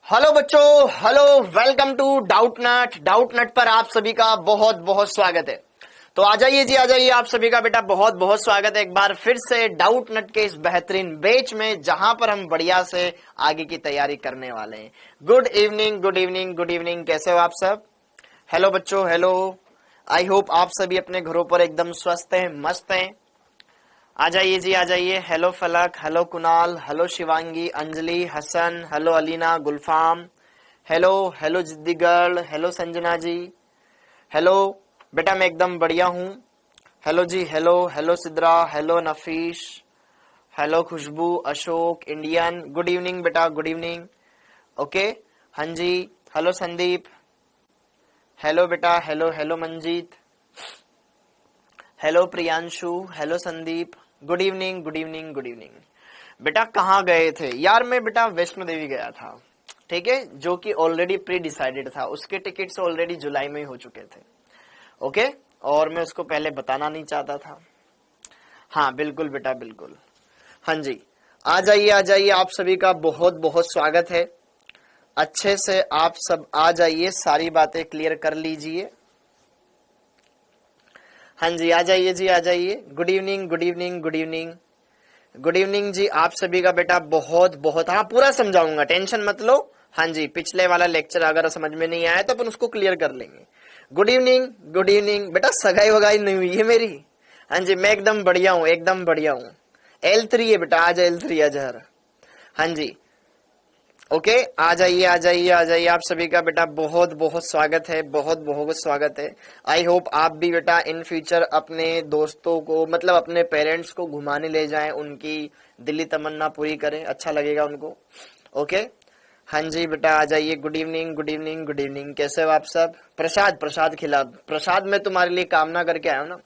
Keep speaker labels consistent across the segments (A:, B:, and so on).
A: Hello बच्चों, hello, welcome to Doubtnut. Doubtnut पर आप सभी का बहुत बहुत स्वागत है। तो आ जाइए जी, आ जाइए, आप सभी का बेटा बहुत बहुत स्वागत है एक बार फिर से डाउट नट के इस बेहतरीन बैच में, जहां पर हम बढ़िया से आगे की तैयारी करने वाले हैं। Good evening, good evening, good evening. कैसे हो आप सब? हेलो बच्चों, हेलो। आई होप आप सभी अपने घरों पर एकदम स्वस्थ हैं, मस्त हैं। आ जाइए जी, आ जाइए। Hello Falak, hello Kunal, hello Shivangi, Anjali, Hasan, hello Alina, Gulfam, hello hello जिद्दी girl, hello Sanjana ji, hello बेटा, मैं एकदम बढ़िया हूँ। हेलो जी, hello hello Sidra, hello Nafish, hello Khushboo, Ashok, Indian. Good evening बेटा, गुड इवनिंग। ओके, हाँ जी। हेलो संदीप, हेलो बेटा, hello hello Manjeet, hello Priyanshu, hello Sandeep. Good evening, good evening, good evening. बेटा कहाँ गए थे यार? मैं बेटा वैष्णो देवी गया था, ठीक है, जो कि ऑलरेडी प्री डिसाइडेड था। उसके टिकट्स ऑलरेडी जुलाई में ही हो चुके थे। ओके, और मैं उसको पहले बताना नहीं चाहता था। हाँ बिल्कुल बेटा, बिल्कुल। हाँ जी, आ जाइए, आ जाइए, आप सभी का बहुत बहुत स्वागत है। अच्छे से आप सब आ जाइए, सारी बातें क्लियर कर लीजिए। हाँ जी, आ जाइए जी, आ जाइए। Good evening, good evening, good evening, good evening जी, आप सभी का बेटा बहुत बहुत। हाँ, पूरा समझाऊंगा, टेंशन मत लो। हाँ जी, पिछले वाला लेक्चर अगर समझ में नहीं आया तो अपन उसको क्लियर कर लेंगे। Good evening, good evening. बेटा सगाई वगाई नहीं हुई है मेरी। हाँ जी, मैं एकदम बढ़िया हूँ, एकदम बढ़िया हूँ। L3 है बेटा, आज L3 अजहर। हाँ जी, ओके, आ जाइए, आ जाइए, आ जाइए, आप सभी का बेटा बहुत बहुत स्वागत है, बहुत बहुत स्वागत है। आई होप आप भी बेटा इन फ्यूचर अपने दोस्तों को, मतलब अपने पेरेंट्स को घुमाने ले जाएं, उनकी दिली तमन्ना पूरी करें, अच्छा लगेगा उनको। ओके, हाँ जी बेटा, आ जाइए। Good evening, good evening, good evening. कैसे हो आप सब? प्रसाद, प्रसाद खिला। प्रसाद मैं तुम्हारे लिए कामना करके आया हूं ना,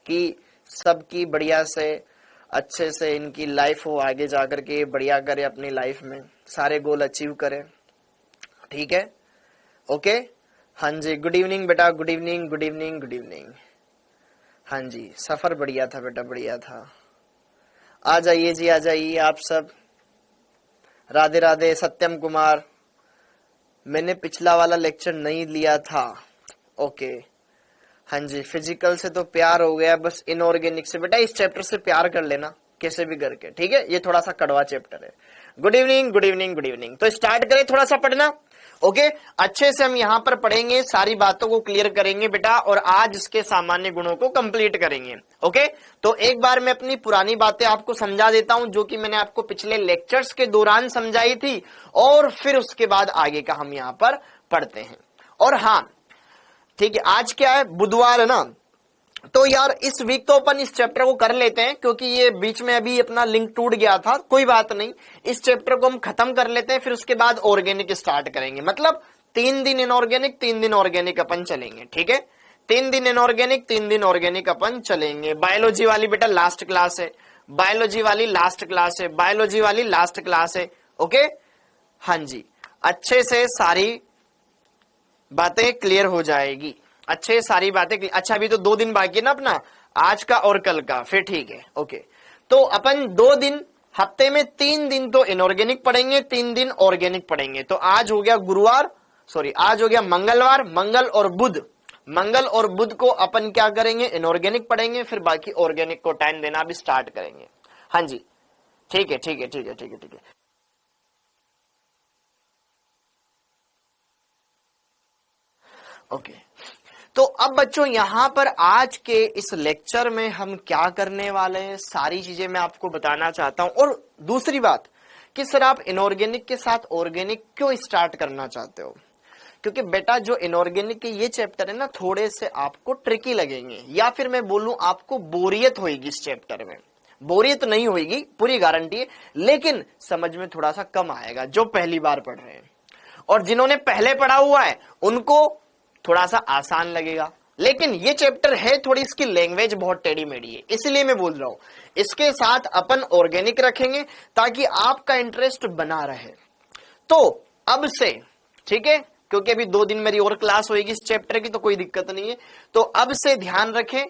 A: कि सबकी बढ़िया से, अच्छे से इनकी लाइफ हो, आगे जाकर के बढ़िया करे अपनी लाइफ में, सारे गोल अचीव करे। ठीक है, ओके। हाँ जी, गुड इवनिंग बेटा, good evening, good evening, good evening. हाँ जी, सफर बढ़िया था बेटा, बढ़िया था। आ जाइए जी, आ जाइए आप सब। राधे राधे। सत्यम कुमार, मैंने पिछला वाला लेक्चर नहीं लिया था। ओके, हाँ जी, फिजिकल से तो प्यार हो गया, बस इनऑर्गेनिक से बेटा इस चैप्टर से प्यार कर लेना कैसे भी करके, ठीक है। ये थोड़ा सा कड़वा चैप्टर है। Good evening, good evening, good evening. तो स्टार्ट करें थोड़ा सा पढ़ना। ओके, अच्छे से हम यहाँ पर पढ़ेंगे, सारी बातों को क्लियर करेंगे बेटा, और आज इसके सामान्य गुणों को कंप्लीट करेंगे। ओके, तो एक बार मैं अपनी पुरानी बातें आपको समझा देता हूं, जो कि मैंने आपको पिछले लेक्चर्स के दौरान समझाई थी, और फिर उसके बाद आगे का हम यहाँ पर पढ़ते हैं। और हाँ ठीक है, आज क्या है, बुधवार है ना, तो यार इस वीक तो अपन इस चैप्टर को कर लेते हैं, क्योंकि ये बीच में अभी अपना लिंक टूट गया था। कोई बात नहीं, इस चैप्टर को हम खत्म कर लेते हैं, फिर उसके बाद ऑर्गेनिक स्टार्ट करेंगे। मतलब 3 दिन इनऑर्गेनिक, 3 दिन ऑर्गेनिक अपन चलेंगे, ठीक है। 3 दिन इनऑर्गेनिक, 3 दिन ऑर्गेनिक अपन चलेंगे। बायोलॉजी वाली बेटा लास्ट क्लास है, बायोलॉजी वाली लास्ट क्लास है, बायोलॉजी वाली लास्ट क्लास है। ओके, हाँ जी, अच्छे से सारी बातें क्लियर हो जाएगी, अच्छे सारी बातें। अच्छा, अभी तो 2 दिन बाकी है ना अपना, आज का और कल का, फिर ठीक है। ओके, तो अपन 2 दिन, हफ्ते में 3 दिन तो इनऑर्गेनिक पढ़ेंगे, 3 दिन ऑर्गेनिक पढ़ेंगे। तो आज हो गया गुरुवार, सॉरी आज हो गया मंगलवार, मंगल और बुध। मंगल और बुध को अपन क्या करेंगे, इनऑर्गेनिक पढ़ेंगे, फिर बाकी ऑर्गेनिक को टाइम देना भी स्टार्ट करेंगे। हाँ जी, ठीक है, ठीक है, ठीक है, ठीक है, ठीक है। ओके, तो अब बच्चों यहां पर आज के इस लेक्चर में हम क्या करने वाले हैं, सारी चीजें मैं आपको बताना चाहता हूं। और दूसरी बात कि सर आप इनऑर्गेनिक के साथ ऑर्गेनिक क्यों स्टार्ट करना चाहते हो? क्योंकि बेटा जो इनऑर्गेनिक के ये चैप्टर है ना, थोड़े से आपको ट्रिकी लगेंगे, या फिर मैं बोलूं आपको बोरियत होगी इस चैप्टर में। बोरियत नहीं होगी, पूरी गारंटी है, लेकिन समझ में थोड़ा सा कम आएगा जो पहली बार पढ़ रहे हैं। और जिन्होंने पहले पढ़ा हुआ है उनको थोड़ा सा आसान लगेगा। लेकिन ये चैप्टर है, थोड़ी इसकी लैंग्वेज बहुत टेढ़ी मेढ़ी है, इसलिए मैं बोल रहा हूं इसके साथ अपन ऑर्गेनिक रखेंगे ताकि आपका इंटरेस्ट बना रहे। तो अब से, ठीक है, क्योंकि अभी 2 दिन मेरी और क्लास होगी इस चैप्टर की, तो कोई दिक्कत नहीं है। तो अब से ध्यान रखें,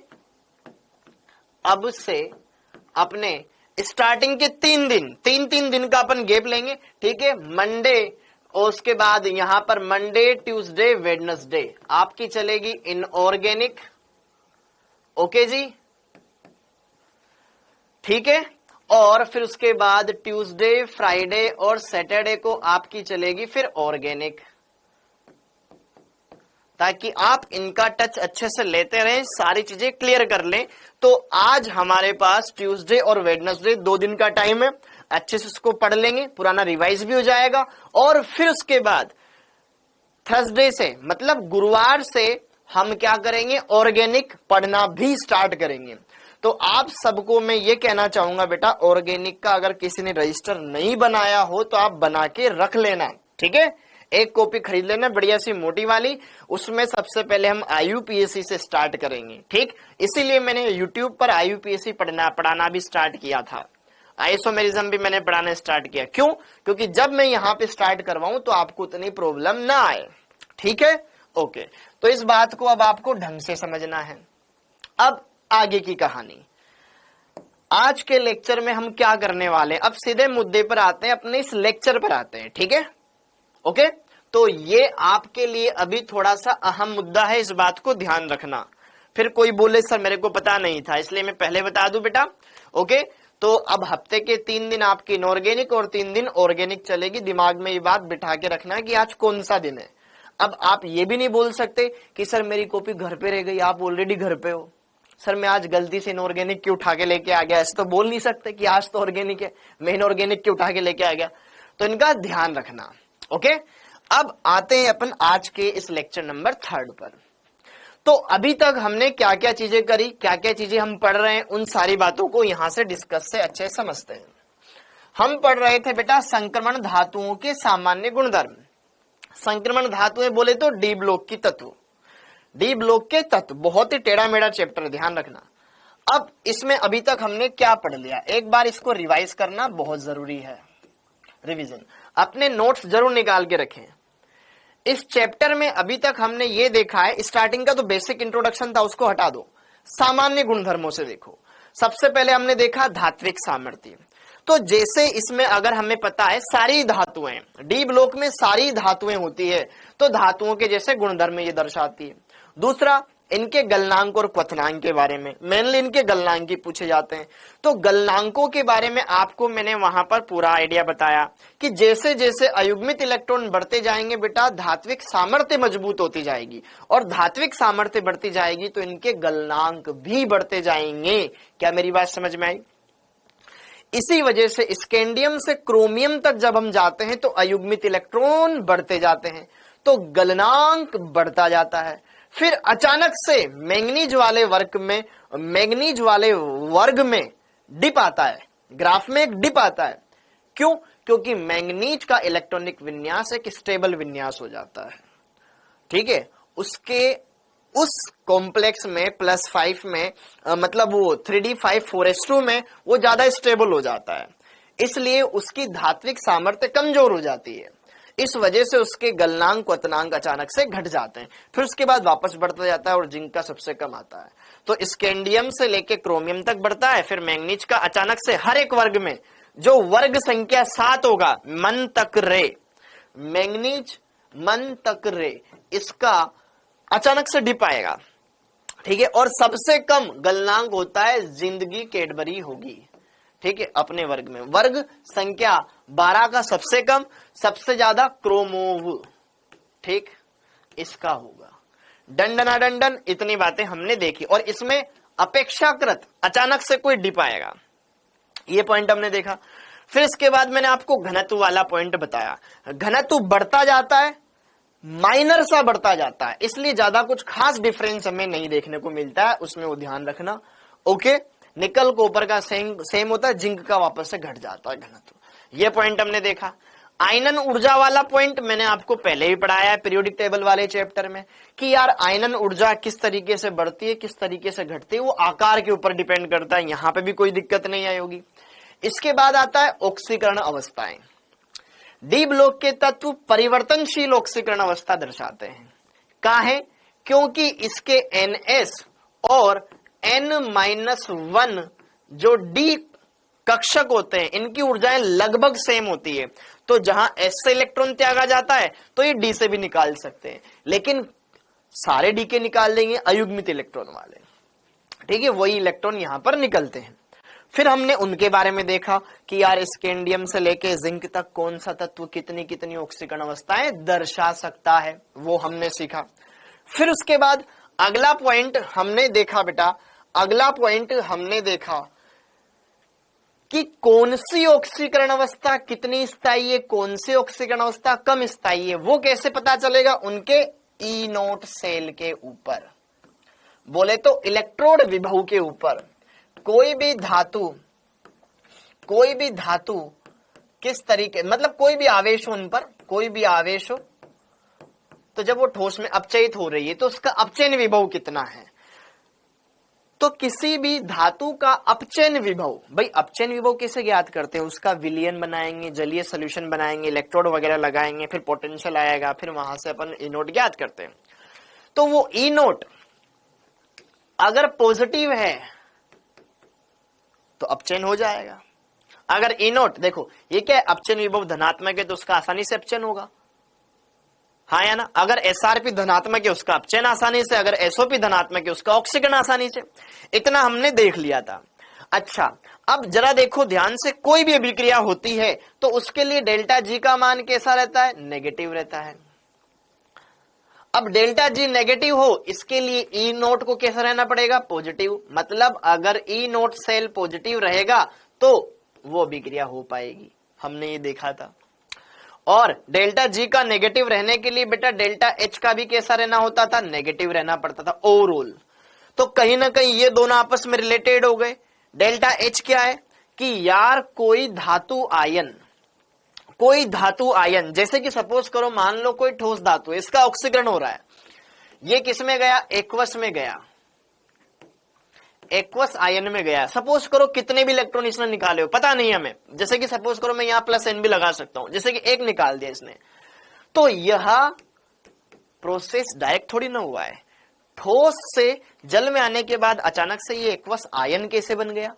A: अब से अपने स्टार्टिंग के 3 दिन, 3 दिन का अपन गैप लेंगे, ठीक है। मंडे और उसके बाद यहां पर मंडे ट्यूसडे वेडनेसडे आपकी चलेगी इनऑर्गेनिक। ओके जी, ठीक है। और फिर उसके बाद ट्यूसडे फ्राइडे और सैटरडे को आपकी चलेगी फिर ऑर्गेनिक, ताकि आप इनका टच अच्छे से लेते रहें, सारी चीजें क्लियर कर लें। तो आज हमारे पास ट्यूसडे और वेडनेसडे 2 दिन का टाइम है, अच्छे से उसको पढ़ लेंगे, पुराना रिवाइज भी हो जाएगा। और फिर उसके बाद थर्सडे से मतलब गुरुवार से हम क्या करेंगे, ऑर्गेनिक पढ़ना भी स्टार्ट करेंगे। तो आप सबको मैं ये कहना चाहूंगा बेटा, ऑर्गेनिक का अगर किसी ने रजिस्टर नहीं बनाया हो तो आप बना के रख लेना, ठीक है। एक कॉपी खरीद लेना बढ़िया सी मोटी वाली, उसमें सबसे पहले हम IUPAC से स्टार्ट करेंगे, ठीक। इसीलिए मैंने YouTube पर IUPAC पढ़ाना भी स्टार्ट किया था, आइसोमेरिज्म भी मैंने पढ़ाना स्टार्ट किया। क्यों? क्योंकि जब मैं यहाँ पे स्टार्ट करवाऊं तो आपको उतनी प्रॉब्लम ना आए, ठीक है। ओके, तो इस बात को अब आपको ढंग से समझना है। अब आगे की कहानी, आज के लेक्चर में हम क्या करने वाले हैं, अब सीधे मुद्दे पर आते हैं, अपने इस लेक्चर पर आते हैं, ठीक है। ओके, तो ये आपके लिए अभी थोड़ा सा अहम मुद्दा है, इस बात को ध्यान रखना। फिर कोई बोले सर मेरे को पता नहीं था, इसलिए मैं पहले बता दूं बेटा। ओके, तो अब हफ्ते के 3 दिन आपकी इनऑर्गेनिक और 3 दिन ऑर्गेनिक चलेगी। दिमाग में ये बात बिठा के रखना है कि आज कौन सा दिन है। अब आप ये भी नहीं बोल सकते कि सर मेरी कॉपी घर पे रह गई, आप ऑलरेडी घर पे हो, सर मैं आज गलती से इनऑर्गेनिक क्यों उठा के लेके आ गया। ऐसे तो बोल नहीं सकते कि आज तो ऑर्गेनिक है, मैं इनऑर्गेनिक क्यों उठा के लेके आ गया। तो इनका ध्यान रखना। ओके, अब आते हैं अपन आज के इस लेक्चर नंबर 3 पर। तो अभी तक हमने क्या क्या चीजें करी, क्या क्या चीजें हम पढ़ रहे हैं, उन सारी बातों को यहां से डिस्कस से अच्छे समझते हैं। हम पढ़ रहे थे बेटा संक्रमण धातुओं के सामान्य गुणधर्म। संक्रमण धातुएं बोले तो डी ब्लॉक की तत्व, डी ब्लॉक के तत्व, बहुत ही टेढ़ा मेढ़ा चैप्टर, ध्यान रखना। अब इसमें अभी तक हमने क्या पढ़ लिया, एक बार इसको रिवाइज करना बहुत जरूरी है, रिवीजन। अपने नोट्स जरूर निकाल के रखें। इस चैप्टर में अभी तक हमने ये देखा है, स्टार्टिंग का तो बेसिक इंट्रोडक्शन था, उसको हटा दो, सामान्य गुणधर्मों से देखो। सबसे पहले हमने देखा धात्विक सामर्थ्य। तो जैसे इसमें अगर हमें पता है सारी धातुएं, डी ब्लॉक में सारी धातुएं होती है, तो धातुओं के जैसे गुणधर्म ये दर्शाती है। दूसरा, इनके गलनांक और क्वथनांक के बारे में, मेनली इनके गलनांक ही पूछे जाते हैं। तो गलनांकों के बारे में आपको मैंने वहां पर पूरा आइडिया बताया कि जैसे जैसे अयुग्मित इलेक्ट्रॉन बढ़ते जाएंगे बेटा, धात्विक सामर्थ्य मजबूत होती जाएगी, और धात्विक सामर्थ्य बढ़ती जाएगी तो इनके गलनांक भी बढ़ते जाएंगे। क्या मेरी बात समझ में आई? इसी वजह से स्कैंडियम से क्रोमियम तक जब हम जाते हैं तो अयुग्मित इलेक्ट्रॉन बढ़ते जाते हैं, तो गलनांक बढ़ता जाता है। फिर अचानक से मैंगनीज वाले वर्ग में डिप आता है, ग्राफ में एक डिप आता है। क्यों? क्योंकि मैंगनीज का इलेक्ट्रॉनिक विन्यास एक स्टेबल विन्यास हो जाता है, ठीक है। उसके उस कॉम्प्लेक्स में +5 में मतलब वो 3d5 4s2 में वो ज्यादा स्टेबल हो जाता है, इसलिए उसकी धात्विक सामर्थ्य कमजोर हो जाती है। इस वजह से उसके गलनांक क्वथनांक अचानक से घट जाते हैं, फिर उसके बाद वापस बढ़ता जाता है और जिंक का सबसे कम आता है। तो स्कैंडियम से लेके क्रोमियम तक बढ़ता है, फिर मैंगनीज का अचानक से हर एक वर्ग में जो वर्ग संख्या 7 होगा, मन तक रे, मैंगनीज मन तक रे, इसका अचानक से डिप आएगा, ठीक है। और सबसे कम गलनांक होता है जिंदगी कैडबरी होगी, ठीक है, अपने वर्ग में। वर्ग संख्या 12 का सबसे कम, सबसे ज्यादा क्रोमोव, ठीक, इसका होगा। दंडना दंडन, इतनी बातें हमने देखी। और इसमें अपेक्षाकृत अचानक से कोई डिप आएगा, ये पॉइंट हमने देखा। फिर इसके बाद मैंने आपको घनत्व वाला पॉइंट बताया। घनत्व बढ़ता जाता है, माइनर सा बढ़ता जाता है, इसलिए ज्यादा कुछ खास डिफरेंस हमें नहीं देखने को मिलता है, उसमें वो ध्यान रखना। ओके, निकल कॉपर का सेम होता है, जिंक का वापस से घट जाता है घनत्व, ये पॉइंट हमने देखा। आयनन ऊर्जा वाला पॉइंट मैंने आपको पहले ही पढ़ाया है पीरियोडिक टेबल वाले चैप्टर में, कि यार आयनन ऊर्जा किस तरीके से बढ़ती है, किस तरीके से घटती है, वो आकार के ऊपर डिपेंड करता है। यहां पे भी कोई दिक्कत नहीं आई होगी। इसके बाद आता है ऑक्सीकरण अवस्थाएं। डी ब्लॉक के तत्व परिवर्तनशील ऑक्सीकरण अवस्था दर्शाते हैं। काहे? क्योंकि इसके NS और N-1 जो डी कक्षक होते हैं, इनकी ऊर्जाएं लगभग सेम होती है। तो जहां S से इलेक्ट्रॉन त्यागा जाता है तो ये D से भी निकाल सकते हैं, लेकिन सारे D के निकाल देंगे अयुग्मित इलेक्ट्रॉन वाले, ठीक है, वही इलेक्ट्रॉन यहां पर निकलते हैं। फिर हमने उनके बारे में देखा कि यार स्कैंडियम से लेके जिंक तक कौन सा तत्व कितनी कितनी ऑक्सीकरण अवस्थाएं दर्शा सकता है, वो हमने सीखा। फिर उसके बाद अगला पॉइंट हमने देखा बेटा, अगला पॉइंट हमने देखा कि कौन सी ऑक्सीकरण अवस्था कितनी स्थायी है, कौन सी ऑक्सीकरण अवस्था कम स्थायी है, वो कैसे पता चलेगा, उनके E0 सेल के ऊपर, बोले तो इलेक्ट्रोड विभव के ऊपर। कोई भी धातु किस तरीके, मतलब कोई भी आवेश हो उन पर, कोई भी आवेश हो, तो जब वो ठोस में अपचयित हो रही है तो उसका अपचयन विभव कितना है। तो किसी भी धातु का अपचयन विभव, भाई अपचयन विभव कैसे ज्ञात करते हैं, उसका विलयन बनाएंगे, जलीय सॉल्यूशन बनाएंगे, इलेक्ट्रोड वगैरह लगाएंगे, फिर पोटेंशियल आएगा, फिर वहां से अपन E0 ज्ञात करते हैं। तो वो E0 अगर पॉजिटिव है तो अपचयन हो जाएगा। अगर E0 देखो ये क्या है, अपचयन विभव धनात्मक है तो उसका आसानी से अपचयन होगा, हाँ या ना। अगर SRP धनात्मक है उसका अपचयन आसानी से, अगर SOP धनात्मक है उसका ऑक्सीकरण आसानी से। इतना हमने देख लिया था। अच्छा, अब जरा देखो ध्यान से, कोई भी अभिक्रिया होती है तो उसके लिए डेल्टा G का मान कैसा रहता है, नेगेटिव रहता है। अब डेल्टा G नेगेटिव हो, इसके लिए E0 को कैसा रहना पड़ेगा, पॉजिटिव। मतलब अगर E0 सेल पॉजिटिव रहेगा तो वो अभिक्रिया हो पाएगी, हमने ये देखा था। और डेल्टा G का नेगेटिव रहने के लिए बेटा डेल्टा H का भी कैसा रहना होता था, नेगेटिव रहना पड़ता था ओवरऑल। तो कहीं ना कहीं ये दोनों आपस में रिलेटेड हो गए। डेल्टा H क्या है कि यार कोई धातु आयन, जैसे कि सपोज करो मान लो कोई ठोस धातु है, इसका ऑक्सीकरण हो रहा है, ये किस में गया, एक्वस में गया, एक्वस आयन में गया। सपोज करो कितने भी इलेक्ट्रॉन इसने निकाले हो पता नहीं हमें, जैसे कि सपोज करो मैं यहां +N भी लगा सकता हूं, जैसे कि एक निकाल दिया इसने। तो यह प्रोसेस डायरेक्ट थोड़ी ना हुआ है, ठोस से जल में आने के बाद अचानक से ये एक्वस आयन कैसे बन गया।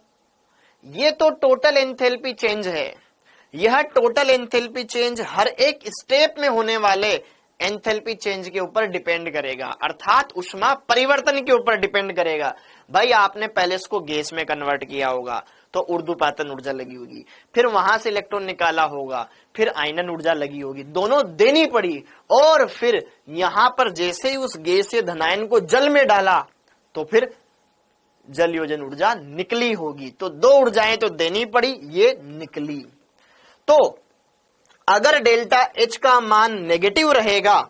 A: ये तो टोटल एंथैल्पी चेंज है। यह टोटल एंथैल्पी चेंज हर एक स्टेप में होने वाले एंथैल्पी चेंज के ऊपर डिपेंड करेगा, अर्थात ऊष्मा परिवर्तन के ऊपर डिपेंड करेगा। भाई आपने पहले इसको गैस में कन्वर्ट किया होगा तो ऊर्ध्वपातन ऊर्जा लगी होगी, फिर वहां से इलेक्ट्रॉन निकाला होगा, फिर आयनन ऊर्जा लगी होगी, दोनों देनी पड़ी। और फिर यहां पर जैसे ही उस गैसीय धनायन को जल में डाला तो फिर जल योजन ऊर्जा निकली होगी। तो दो ऊर्जाएं तो देनी पड़ी, ये निकली। तो अगर डेल्टा H का मान नेगेटिव रहेगा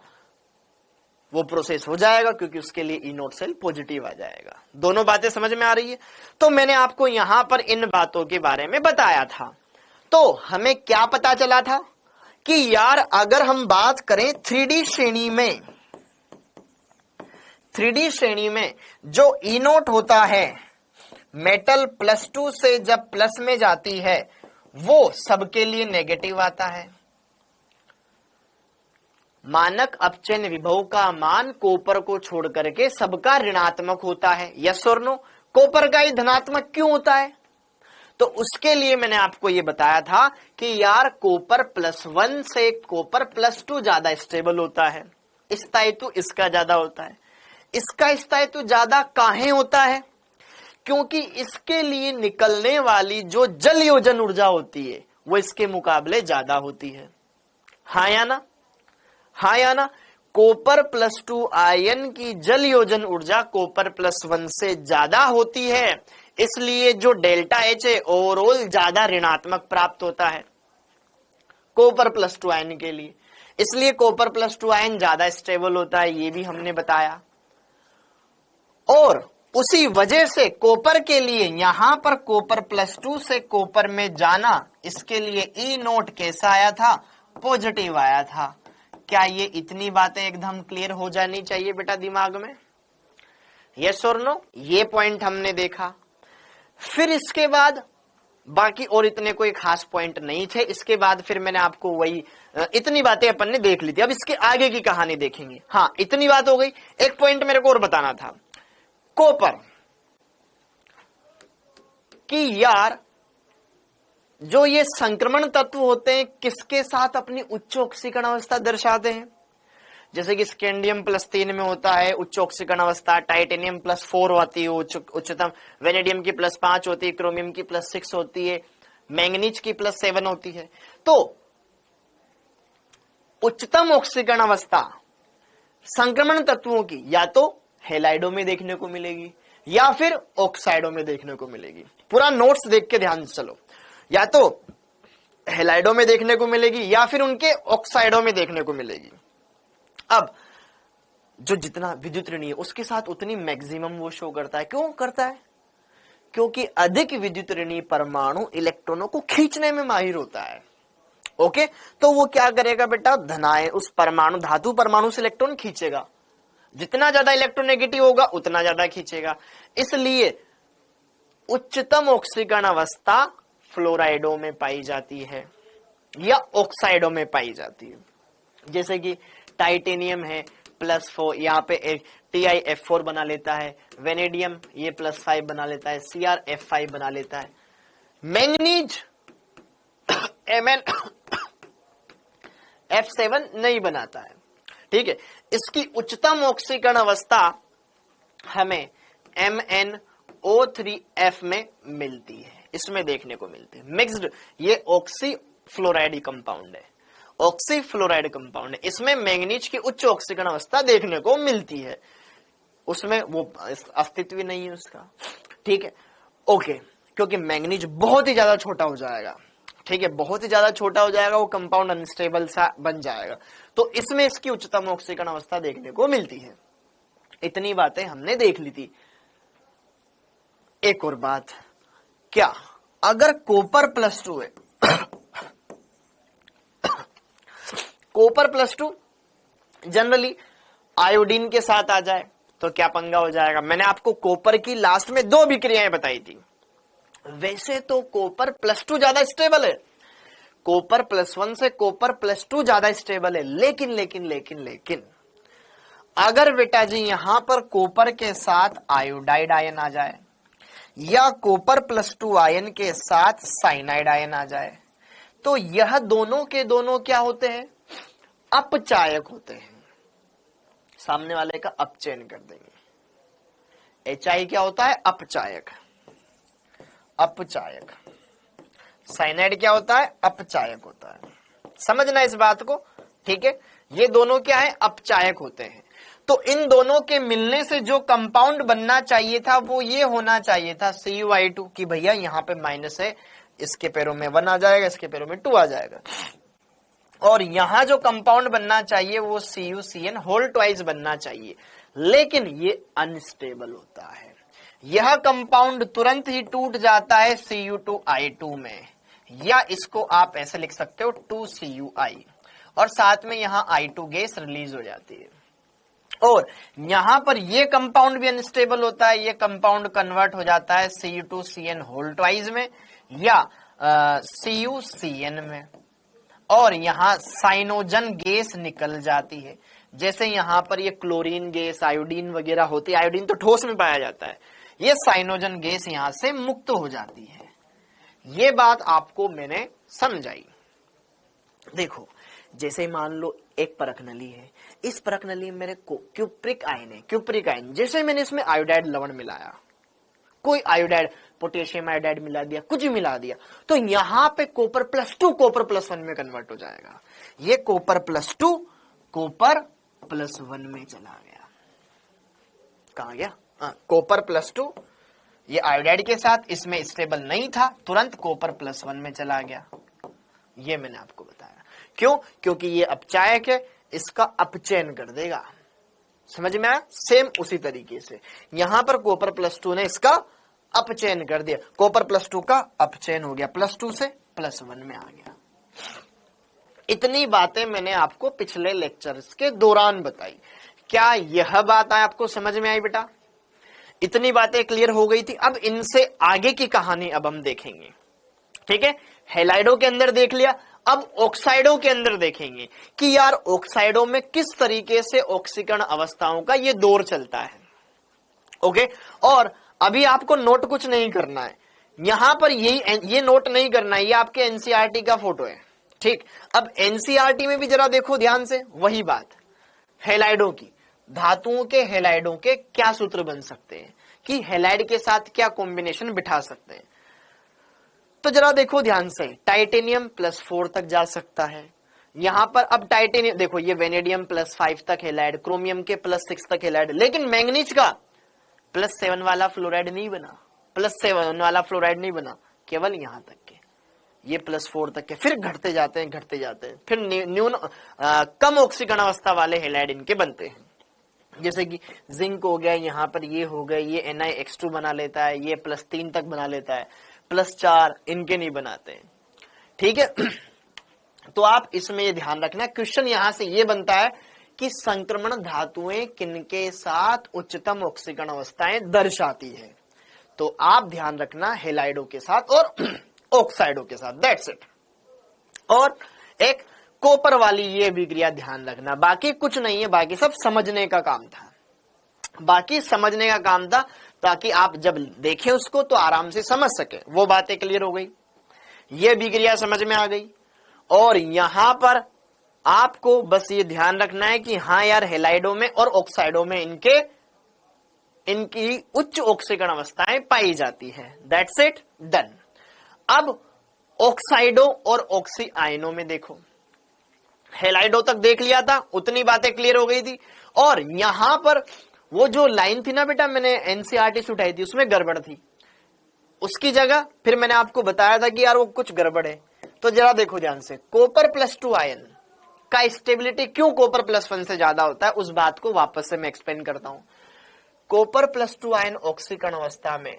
A: वो प्रोसेस हो जाएगा, क्योंकि उसके लिए E0 सेल पॉजिटिव आ जाएगा। दोनों बातें समझ में आ रही है। तो मैंने आपको यहां पर इन बातों के बारे में बताया था। तो हमें क्या पता चला था कि यार अगर हम बात करें 3D श्रेणी में जो E0 होता है, मेटल +2 से जब प्लस में जाती है वो सबके लिए नेगेटिव आता है। मानक अपचयन विभव का मान कॉपर को छोड़ करके सबका ऋणात्मक होता है, यस और नो। कॉपर का ही धनात्मक क्यों होता है, तो उसके लिए मैंने आपको यह बताया था कि यार कॉपर +1 से कॉपर +2 ज्यादा स्टेबल होता है, स्थायित्व इसका ज्यादा होता है। इसका स्थायित्व ज्यादा काहे होता है, क्योंकि इसके लिए निकलने वाली जो जल योजन ऊर्जा होती है वो इसके मुकाबले ज्यादा होती है, हाँ या ना, हाँ या ना। कॉपर +2 आयन की जल योजन ऊर्जा कॉपर +1 से ज्यादा होती है, इसलिए जो डेल्टा H है ओवरऑल ज्यादा ऋणात्मक प्राप्त होता है कॉपर +2 आयन के लिए। इसलिए कॉपर +2 आयन ज्यादा स्टेबल होता है, ये भी हमने बताया। और उसी वजह से कॉपर के लिए यहां पर कॉपर +2 से कॉपर में जाना, इसके लिए E0 कैसा आया था, पॉजिटिव आया था। क्या ये इतनी बातें एकदम क्लियर हो जानी चाहिए बेटा दिमाग में, यस और नो। ये पॉइंट हमने देखा। फिर इसके बाद बाकी और इतने कोई खास पॉइंट नहीं थे। इसके बाद फिर मैंने आपको वही इतनी बातें अपन ने देख ली थी। अब इसके आगे की कहानी देखेंगे। हाँ, इतनी बात हो गई। एक पॉइंट मेरे को और बताना था, कॉपर कि यार जो ये संक्रमण तत्व होते हैं किसके साथ अपनी उच्च ऑक्सीकरण अवस्था दर्शाते हैं? जैसे कि स्कैंडियम +3 में होता है उच्च ऑक्सीकरण अवस्था, टाइटेनियम +4 होती है उच्चतम, वेनेडियम की +5 होती है, क्रोमियम की +6 होती है, मैंगनीज की +7 होती है। तो उच्चतम ऑक्सीकरण अवस्था संक्रमण तत्वों की या तो हेलाइडो में देखने को मिलेगी या फिर ऑक्साइडो में देखने को मिलेगी। पूरा नोट्स देख के ध्यान से चलो, या तो हेलाइडो में देखने को मिलेगी या फिर उनके ऑक्साइडो में देखने को मिलेगी। अब जो जितना विद्युत ऋणी है उसके साथ उतनी मैक्सिमम वो शो करता है। क्यों करता है? क्योंकि अधिक विद्युत ऋणी परमाणु इलेक्ट्रॉनों को खींचने में माहिर होता है। ओके, तो वो क्या करेगा बेटा, धनायन उस परमाणु, धातु परमाणु से इलेक्ट्रॉन खींचेगा। जितना ज्यादा इलेक्ट्रोनेगेटिव होगा उतना ज्यादा खींचेगा। इसलिए उच्चतम ऑक्सीकरण अवस्था फ्लोराइडो में पाई जाती है या ऑक्साइडो में पाई जाती है। जैसे कि टाइटेनियम है +4, यहाँ पे एक TiF4 बना लेता है, वेनेडियम ये +5 बना लेता है, CrF5 बना लेता है, मैंगनीज MnF7 नहीं बनाता है। ठीक है, इसकी उच्चतम ऑक्सीकरण अवस्था हमें MnO3F में मिलती है, इसमें देखने को मिलती है। मिक्स्ड, ये ऑक्सी फ्लोराइड कंपाउंड है, ऑक्सी फ्लोराइड कंपाउंड है। इसमें मैंगनीज की उच्च ऑक्सीकरण अवस्था देखने को मिलती है, उसमें वो अस्तित्व नहीं है उसका। ठीक है, ओके, क्योंकि मैंगनीज बहुत ही ज्यादा छोटा हो जाएगा। ठीक है, बहुत ही ज्यादा छोटा हो जाएगा, वो कंपाउंड अनस्टेबल सा बन जाएगा, तो इसमें इसकी उच्चतम ऑक्सीकरण अवस्था देखने को मिलती है। इतनी बातें हमने देख ली थी। एक और बात, क्या अगर कॉपर +2 है कॉपर +2 जनरली आयोडीन के साथ आ जाए तो क्या पंगा हो जाएगा? मैंने आपको कॉपर की लास्ट में 2 विक्रियाएं बताई थी। वैसे तो कॉपर +2 ज्यादा स्टेबल है, कॉपर +1 से कॉपर +2 ज्यादा स्टेबल है, लेकिन लेकिन लेकिन लेकिन अगर बेटा जी यहां पर कॉपर के साथ आयोडाइड आयन आ जाए या कॉपर +2 आयन के साथ साइनाइड आयन आ जाए, तो यह दोनों के दोनों क्या होते हैं? अपचायक होते हैं। सामने वाले का अपचयन कर देंगे। HI क्या होता है? अपचायक। अपचायक। साइनाइड क्या होता है? अपचायक होता है। समझना इस बात को, ठीक है? ये दोनों क्या है? अपचायक होते हैं। तो इन दोनों के मिलने से जो कंपाउंड बनना चाहिए था वो ये होना चाहिए था CuI2, कि भैया यहाँ पे माइनस है, इसके पैरों में 1 आ जाएगा, इसके पैरों में 2 आ जाएगा। और यहां जो कंपाउंड बनना चाहिए वो CuCN होल ट्वाइस बनना चाहिए, लेकिन ये अनस्टेबल होता है। यह कंपाउंड तुरंत ही टूट जाता है Cu2I2 में, या इसको आप ऐसे लिख सकते हो 2Cui, और साथ में यहां I2 गैस रिलीज हो जाती है। और यहां पर ये कंपाउंड भी अनस्टेबल होता है, ये कंपाउंड कन्वर्ट हो जाता है Cu2CN होल ट्वाइस में या CuCN में, और यहां साइनोजन गैस निकल जाती है। जैसे यहां पर ये क्लोरीन गैस, आयोडीन वगैरह होती है, आयोडीन तो ठोस में पाया जाता है, ये साइनोजन गैस यहां से मुक्त हो जाती है। ये बात आपको मैंने समझाई। देखो, जैसे मान लो एक परख नली है, इस परख नली में मेरे को क्यूप्रिक आयन है, क्यूप्रिक आयन, जैसे मैंने इसमें आयोडाइड लवण मिलाया, कोई आयोडाइड, पोटेशियम आयोडाइड मिला दिया, कुछ भी मिला दिया, तो यहां पे कॉपर +2 कॉपर +1 में कन्वर्ट हो जाएगा। ये कॉपर +2 कॉपर +1 में चला गया। कहां गया? कॉपर +2 ये आयोडाइड के साथ इसमें स्टेबल नहीं था, तुरंत कॉपर +1 में चला गया। ये मैंने आपको बताया। क्यों? क्योंकि ये अपचायक है, इसका अपचयन कर देगा। समझ में आया? सेम उसी तरीके से यहां पर कॉपर +2 ने इसका अपचयन कर दिया, कॉपर +2 का अपचयन हो गया, +2 से +1 में आ गया। इतनी बातें मैंने आपको पिछले लेक्चर्स के दौरान बताई। क्या यह बात आपको समझ में आई बेटा? इतनी बातें क्लियर हो गई थी। अब इनसे आगे की कहानी अब हम देखेंगे, ठीक है? हैलाइडो के अंदर देख लिया, अब ऑक्साइडो के अंदर देखेंगे कि यार ऑक्साइडो में किस तरीके से ऑक्सीकरण अवस्थाओं का ये दौर चलता है। ओके, और अभी आपको नोट कुछ नहीं करना है, यहां पर ये नोट नहीं करना है, ये आपके एनसीईआरटी का फोटो है, ठीक। अब एनसीईआरटी में भी जरा देखो ध्यान से, वही बात, हैलाइडों की, धातुओं के हैलाइडों के क्या सूत्र बन सकते हैं, कि हैलाइड के साथ क्या कॉम्बिनेशन बिठा सकते हैं। तो जरा देखो ध्यान से, टाइटेनियम +4 तक जा सकता है यहां पर। अब टाइटेनियम देखो, ये वेनेडियम +5 तक हैलाइड, क्रोमियम के +6 तक हैलाइड, लेकिन मैंगनीज का +7 वाला फ्लोराइड नहीं बना, +7 वाला फ्लोराइड नहीं बना, केवल यहां तक के, ये +4 तक के, फिर घटते जाते हैं घटते जाते हैं, फिर न्यून कम ऑक्सीकरण अवस्था वाले हैलाइड इनके बनते हैं। जैसे कि जिंक हो गया, यहाँ पर ये हो गया, ये NiX2 बना लेता है, ये +3 तक बना लेता है, +4 इनके नहीं बनाते हैं, ठीक है। तो आप इसमें ये ध्यान रखना, क्वेश्चन यहां से ये बनता है कि संक्रमण धातुएं किनके साथ उच्चतम ऑक्सीकरण अवस्थाएं दर्शाती है। तो आप ध्यान रखना हैलाइडों के साथ और ऑक्साइडों के साथ, दैट्स इट। और एक कॉपर वाली ये अभिक्रिया ध्यान रखना, बाकी कुछ नहीं है, बाकी सब समझने का काम था, बाकी समझने का काम था, ताकि आप जब देखें उसको तो आराम से समझ सके। वो बातें क्लियर हो गई, ये अभिक्रिया समझ में आ गई। और यहां पर आपको बस ये ध्यान रखना है कि हाँ यार, हैलाइडों में और ऑक्साइडों में इनकी उच्च ऑक्सीकरण अवस्थाएं पाई जाती है, दैट्स इट, डन। अब ऑक्साइडों और ऑक्सी आयनों में देखो, हैलाइडों तक देख लिया था, उतनी बातें क्लियर हो गई थी। और यहां पर वो जो लाइन थी ना बेटा, मैंने एनसीईआरटी से उठाई थी, उसमें गड़बड़ थी, उसकी जगह फिर मैंने आपको बताया था कि यार वो कुछ गड़बड़ है। तो जरा देखो ध्यान से, कॉपर +2 आयन का स्टेबिलिटी क्यों कॉपर +1 से ज्यादा होता है, उस बात को वापस से मैं एक्सप्लेन करता हूं। कॉपर +2 आयन ऑक्सीकरण अवस्था में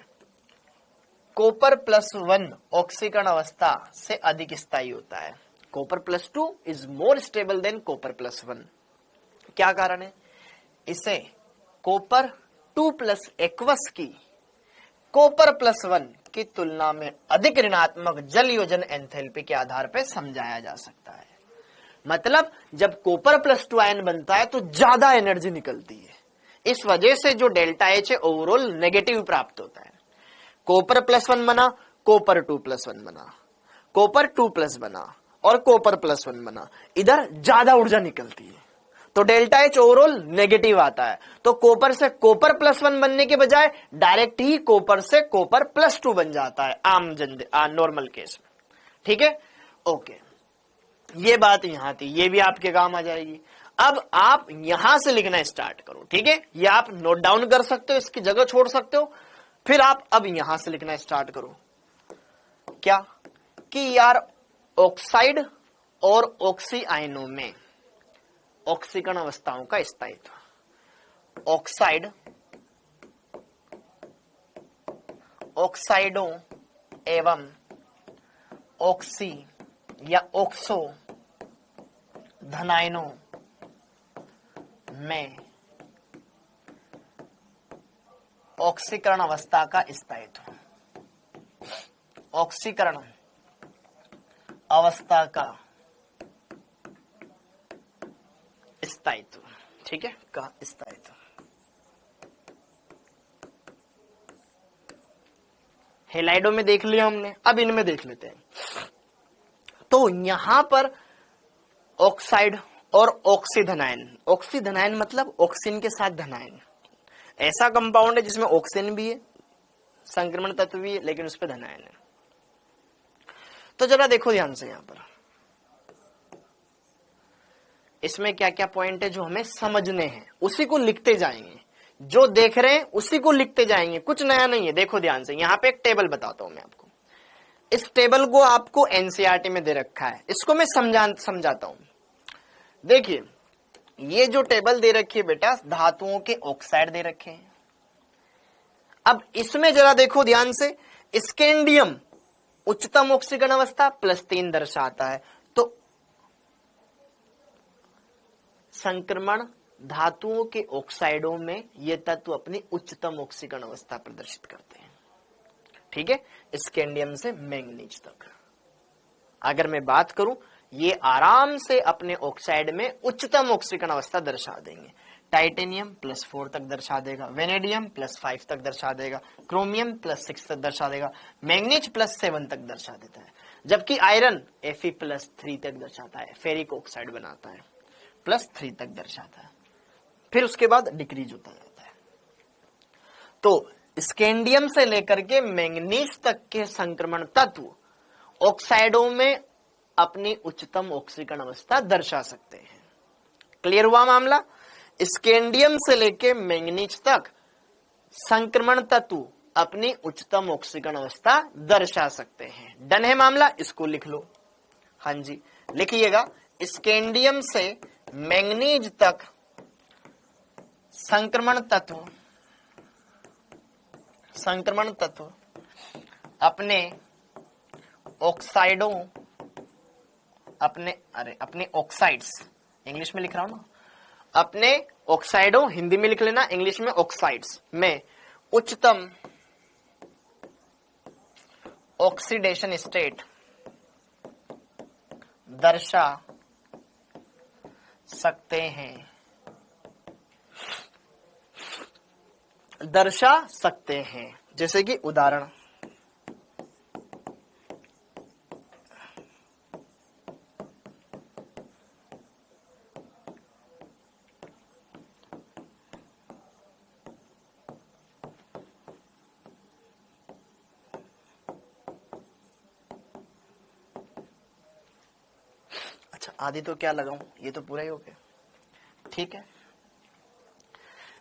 A: कॉपर +1 ऑक्सीकरण अवस्था से अधिक स्थायी होता है। Copper +2 is more stable than copper +1। क्या कारण है? इसे कॉपर 2+ एक्वस की कॉपर +1 की तुलना में अधिक ऋणात्मक जल योजन एंथैल्पी के आधार पर समझाया जा सकता है। मतलब जब कॉपर +2 आयन बनता है तो ज्यादा एनर्जी निकलती है, इस वजह से जो डेल्टा H है ओवरऑल नेगेटिव प्राप्त होता है। कॉपर +1 बना, कॉपर 2+1 बना, कॉपर 2+ बना और कॉपर +1 बना, इधर ज्यादा ऊर्जा निकलती है, तो डेल्टा H ओवरऑल नेगेटिव आता है। तो कॉपर से कॉपर +1 बनने के बजाय डायरेक्ट ही कॉपर से कॉपर +2 बन जाता है नॉर्मल केस में, ठीक है, ओके। ये बात यहां थी, ये भी आपके काम आ जाएगी। अब आप यहां से लिखना स्टार्ट करो, ठीक है, ये आप नोट डाउन कर सकते हो, इसकी जगह छोड़ सकते हो, फिर आप अब यहां से लिखना स्टार्ट करो। क्या कि यार ऑक्साइड और ऑक्सी आयनों में ऑक्सीकरण अवस्थाओं का स्थायित्व, ऑक्साइडों एवं ऑक्सी या ऑक्सो धनायनों में ऑक्सीकरण अवस्था का स्थायित्व, ऑक्सीकरण अवस्था का स्थायित्व, ठीक है, का स्थायित्व। हैलाइडों में देख लिया हमने, अब इनमें देख लेते हैं। तो यहां पर ऑक्साइड और ऑक्सीधनायन, ऑक्सीधनायन मतलब ऑक्सीन के साथ धनायन, ऐसा कंपाउंड है जिसमें ऑक्सीन भी है, संक्रमण तत्व भी है, लेकिन उस पर धनायन है। तो जरा देखो ध्यान से, यहां पर इसमें क्या क्या पॉइंट है जो हमें समझने हैं, उसी को लिखते जाएंगे, जो देख रहे हैं उसी को लिखते जाएंगे, कुछ नया नहीं है। देखो ध्यान से, यहां पे एक टेबल बताता हूं मैं आपको, इस टेबल को आपको एनसीईआरटी में दे रखा है, इसको मैं समझाता हूं। देखिए, ये जो टेबल दे रखी है बेटा, धातुओं के ऑक्साइड दे रखे हैं। अब इसमें जरा देखो ध्यान से, स्कैंडियम उच्चतम ऑक्सीकरण अवस्था +3 दर्शाता है। तो संक्रमण धातुओं के ऑक्साइडों में ये तत्व अपनी उच्चतम ऑक्सीकरण अवस्था प्रदर्शित करते हैं, ठीक है, स्कैंडियम से मैंगनीज तक। अगर मैं बात करूं, ये आराम से अपने ऑक्साइड में उच्चतम ऑक्सीकरण अवस्था दर्शा देंगे, टाइटेनियम +4 तक दर्शा देगा, वेनेडियम +5 तक दर्शा देगा, क्रोमियम +6 तक दर्शा देगा, मैंगनीज +7 तक दर्शा देता है, जबकि आयरन Fe+3 तक दर्शाता है, फेरिक ऑक्साइड बनाता है, +3 तक दर्शाता है, फिर उसके बाद डिक्रीज होता जाता है। तो स्कैंडियम से लेकर के मैंगनीज तक के संक्रमण तत्व ऑक्साइडों में अपनी उच्चतम ऑक्सीकरण अवस्था दर्शा सकते हैं। क्लियर हुआ मामला? स्कैंडियम से लेकर मैंगनीज तक संक्रमण तत्व अपनी उच्चतम ऑक्सीकरण अवस्था दर्शा सकते हैं। डन है मामला? इसको लिख लो। हाँ जी, लिखिएगा, स्कैंडियम से मैंगनीज तक संक्रमण तत्व अपने ऑक्साइडों अपने ऑक्साइड्स, इंग्लिश में लिख रहा हूं ना, अपने ऑक्साइडों, हिंदी में लिख लेना, इंग्लिश में ऑक्साइड्स में उच्चतम ऑक्सीडेशन स्टेट दर्शा सकते हैं। जैसे कि उदाहरण, अच्छा आदि तो क्या लगाऊं, ये तो पूरा ही हो गया। ठीक है,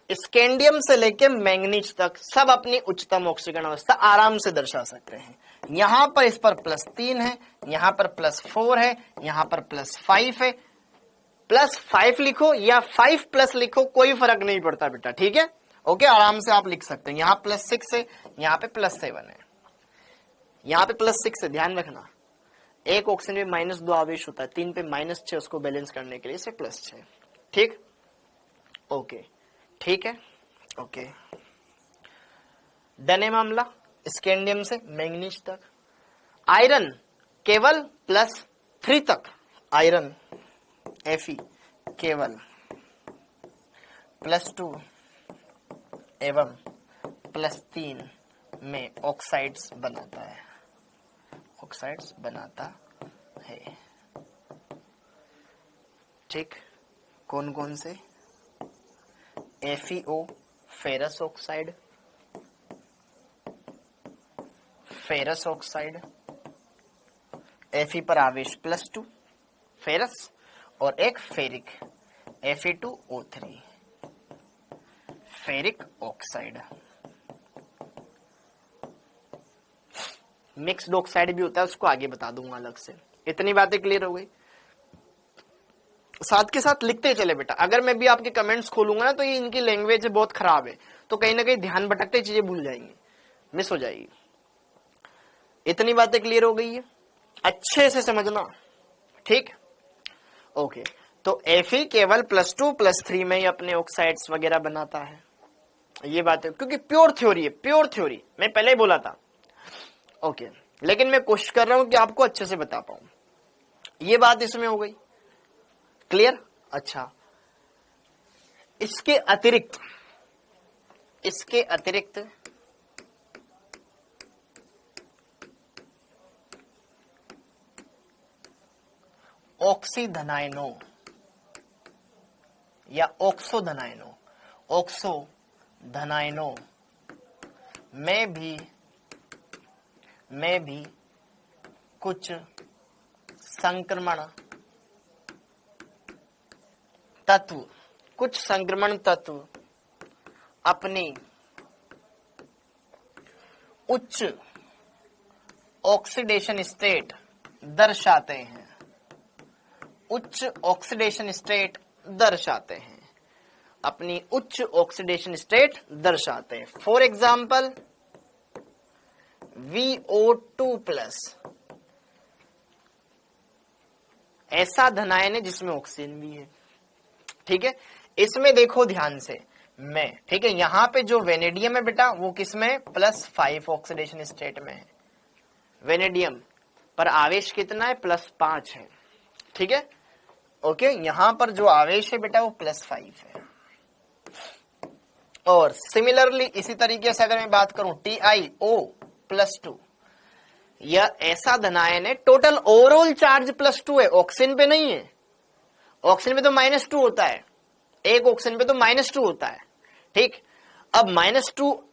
A: स्कैंडियम से लेकर मैंगनीज तक सब अपनी उच्चतम ऑक्सीकरण अवस्था आराम से दर्शा सकते हैं। यहां पर इस पर +3 है, यहां पर +4 है, यहां पर +5 है। +5 लिखो या 5+ लिखो, कोई फर्क नहीं पड़ता बेटा, ठीक है, ओके, आराम से आप लिख सकते हैं। यहां +6 है, यहां पे +7 है, यहां पे +6 है, ध्यान रखना। एक ऑक्सीजन में -2 आवेश होता है, 3 पे -6, उसको बैलेंस करने के लिए से +6। ठीक, ओके, ठीक है, ओके, डन है मामला। स्कैंडियम से मैंगनीज तक। आयरन केवल +3 तक, आयरन Fe केवल +2 एवं +3 में ऑक्साइड्स बनाता है। ठीक, कौन कौन से? FeO फेरस ऑक्साइड, Fe पर आवेश +2 फेरस, और एक ferric Fe2O3 ferric oxide. Mixed oxide भी होता है, उसको आगे बता दूंगा अलग से। इतनी बातें क्लियर हो गई? साथ के साथ लिखते चले बेटा। अगर मैं भी आपके कमेंट्स खोलूंगा ना तो ये इनकी लैंग्वेज बहुत खराब है, तो कहीं ना कहीं ध्यान भटकते चीजें भूल जाएंगे, मिस हो जाएगी। इतनी बातें क्लियर हो गई है, अच्छे से समझना। ठीक, ओके, तो Fe केवल +2 +3 में ही अपने ऑक्साइड्स वगैरह बनाता है। ये बात है, क्योंकि प्योर थ्योरी है, प्योर थ्योरी, मैं पहले ही बोला था। ओके, लेकिन मैं कोशिश कर रहा हूं कि आपको अच्छे से बता पाऊं। ये बात इसमें हो गई क्लियर? अच्छा, इसके अतिरिक्त ऑक्सीधनायनों या ऑक्सोधनायनों में भी कुछ संक्रमण तत्व अपनी उच्च ऑक्सीडेशन स्टेट दर्शाते हैं। अपनी उच्च ऑक्सीडेशन स्टेट दर्शाते हैं। फॉर एग्जाम्पल VO2+, ऐसा धनायन है जिसमें ऑक्सीजन भी है। ठीक है, इसमें देखो ध्यान से, ठीक है, यहां पे जो वेनेडियम है बेटा वो किसमें? +5 ऑक्सीडेशन स्टेट में है। वेनेडियम पर आवेश कितना है? +5 है। ठीक है, ओके, यहां पर जो आवेश है बेटा वो +5 है। और सिमिलरली इसी तरीके से अगर मैं बात करूं TiO+2, यह ऐसा धनायन है, टोटल ओवरऑल चार्ज +2 है, ऑक्सीजन पे नहीं है। ऑक्सीजन पे तो -2 होता है, एक ऑक्सीजन पे तो -2 होता है। ठीक, अब -2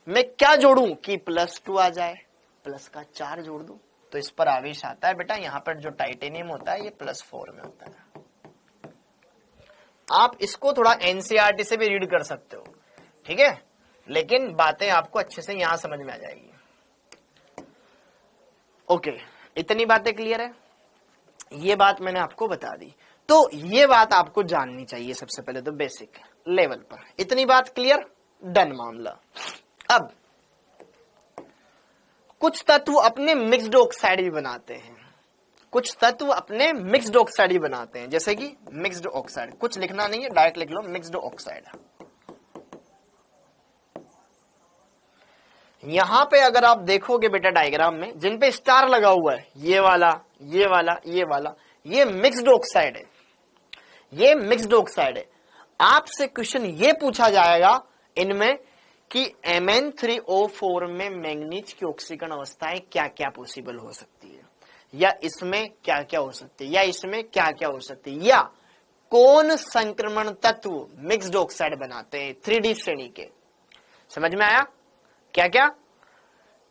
A: में क्या जोड़ूं कि +2 आ जाए, प्लस का 4 जोड़ दूं तो इस पर आवेश आता है। बेटा यहां पर जो टाइटेनियम होता है ये +4 में होता है। आप इसको थोड़ा एनसीईआरटी से भी रीड कर सकते हो, ठीक है, लेकिन बातें आपको अच्छे से यहां समझ में आ जाएगी। ओके, इतनी बातें क्लियर है, ये बात मैंने आपको बता दी। तो ये बात आपको जाननी चाहिए सबसे पहले तो बेसिक लेवल पर। इतनी बात क्लियर, डन मामला। अब कुछ तत्व अपने मिक्स्ड ऑक्साइड भी बनाते हैं, कुछ तत्व अपने मिक्स्ड ऑक्साइड भी बनाते हैं, जैसे कि मिक्स्ड ऑक्साइड, कुछ लिखना नहीं है, डायरेक्ट लिख लो मिक्स्ड ऑक्साइड। यहां पे अगर आप देखोगे बेटा डायग्राम में जिन पे स्टार लगा हुआ है, ये वाला, ये वाला, ये वाला, ये मिक्स्ड ऑक्साइड है, ये मिक्स्ड ऑक्साइड है। आपसे क्वेश्चन ये पूछा जाएगा इनमें कि Mn3O4 में मैंगनीज की ऑक्सीकरण अवस्थाएं क्या क्या पॉसिबल हो सकती है, या इसमें क्या क्या हो सकती है, या इसमें क्या क्या हो सकती है, या कौन संक्रमण तत्व मिक्स्ड ऑक्साइड बनाते हैं 3D श्रेणी के। समझ में आया क्या क्या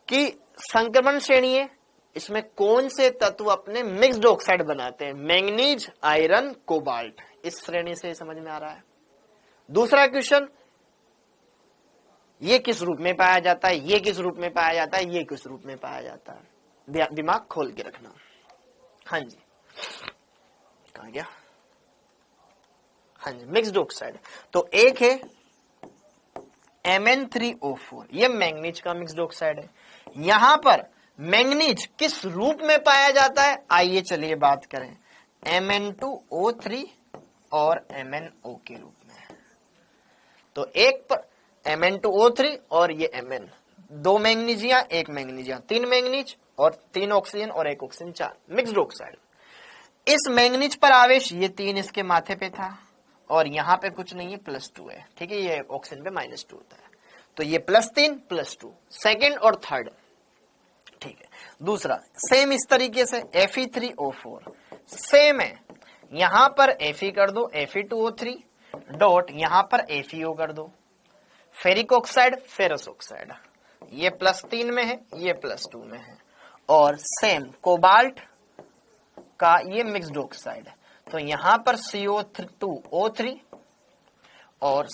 A: कि संक्रमण श्रेणी है, इसमें कौन से तत्व अपने मिक्स्ड ऑक्साइड बनाते हैं, मैंगनीज, आयरन, कोबाल्ट, इस श्रेणी से समझ में आ रहा है। दूसरा क्वेश्चन, ये किस रूप में पाया जाता है, ये किस रूप में पाया जाता है, ये किस रूप में पाया जाता है, दिमाग खोल के रखना। हाँ जी, कहा गया, हाँ जी, मिक्स्ड ऑक्साइड। तो एक है Mn3O4, ये मैंगनीज का मिक्स्ड ऑक्साइड है। यहां पर मैंगनीज किस रूप में पाया जाता है, आइए चलिए बात करें, Mn2O3 और MnO के रूप में। तो एक पर Mn2O3 और ये Mn, दो मैंगनीजिया, एक मैंगनीजिया, 3 मैंगनीज और 3 ऑक्सीजन और 1 ऑक्सीजन, 4 मिक्स्ड ऑक्साइड। इस मैंगनीज पर आवेश ये 3 इसके माथे पे था और यहां पे कुछ नहीं है, +2 है, ठीक है, ये ऑक्सीजन पे -2 होता है, तो ये +3 +2 सेकेंड और थर्ड, ठीक है। दूसरा सेम इस तरीके से Fe3O4 सेम है, यहां पर Fe कर दो, Fe2O3 डॉट, यहां पर FeO कर दो, फेरिक ऑक्साइड, फेरस ऑक्साइड, ये +3 में है, ये +2 में है। और सेम कोबाल्ट का ये मिक्स्ड ऑक्साइड है, तो यहां पर CO2O3 और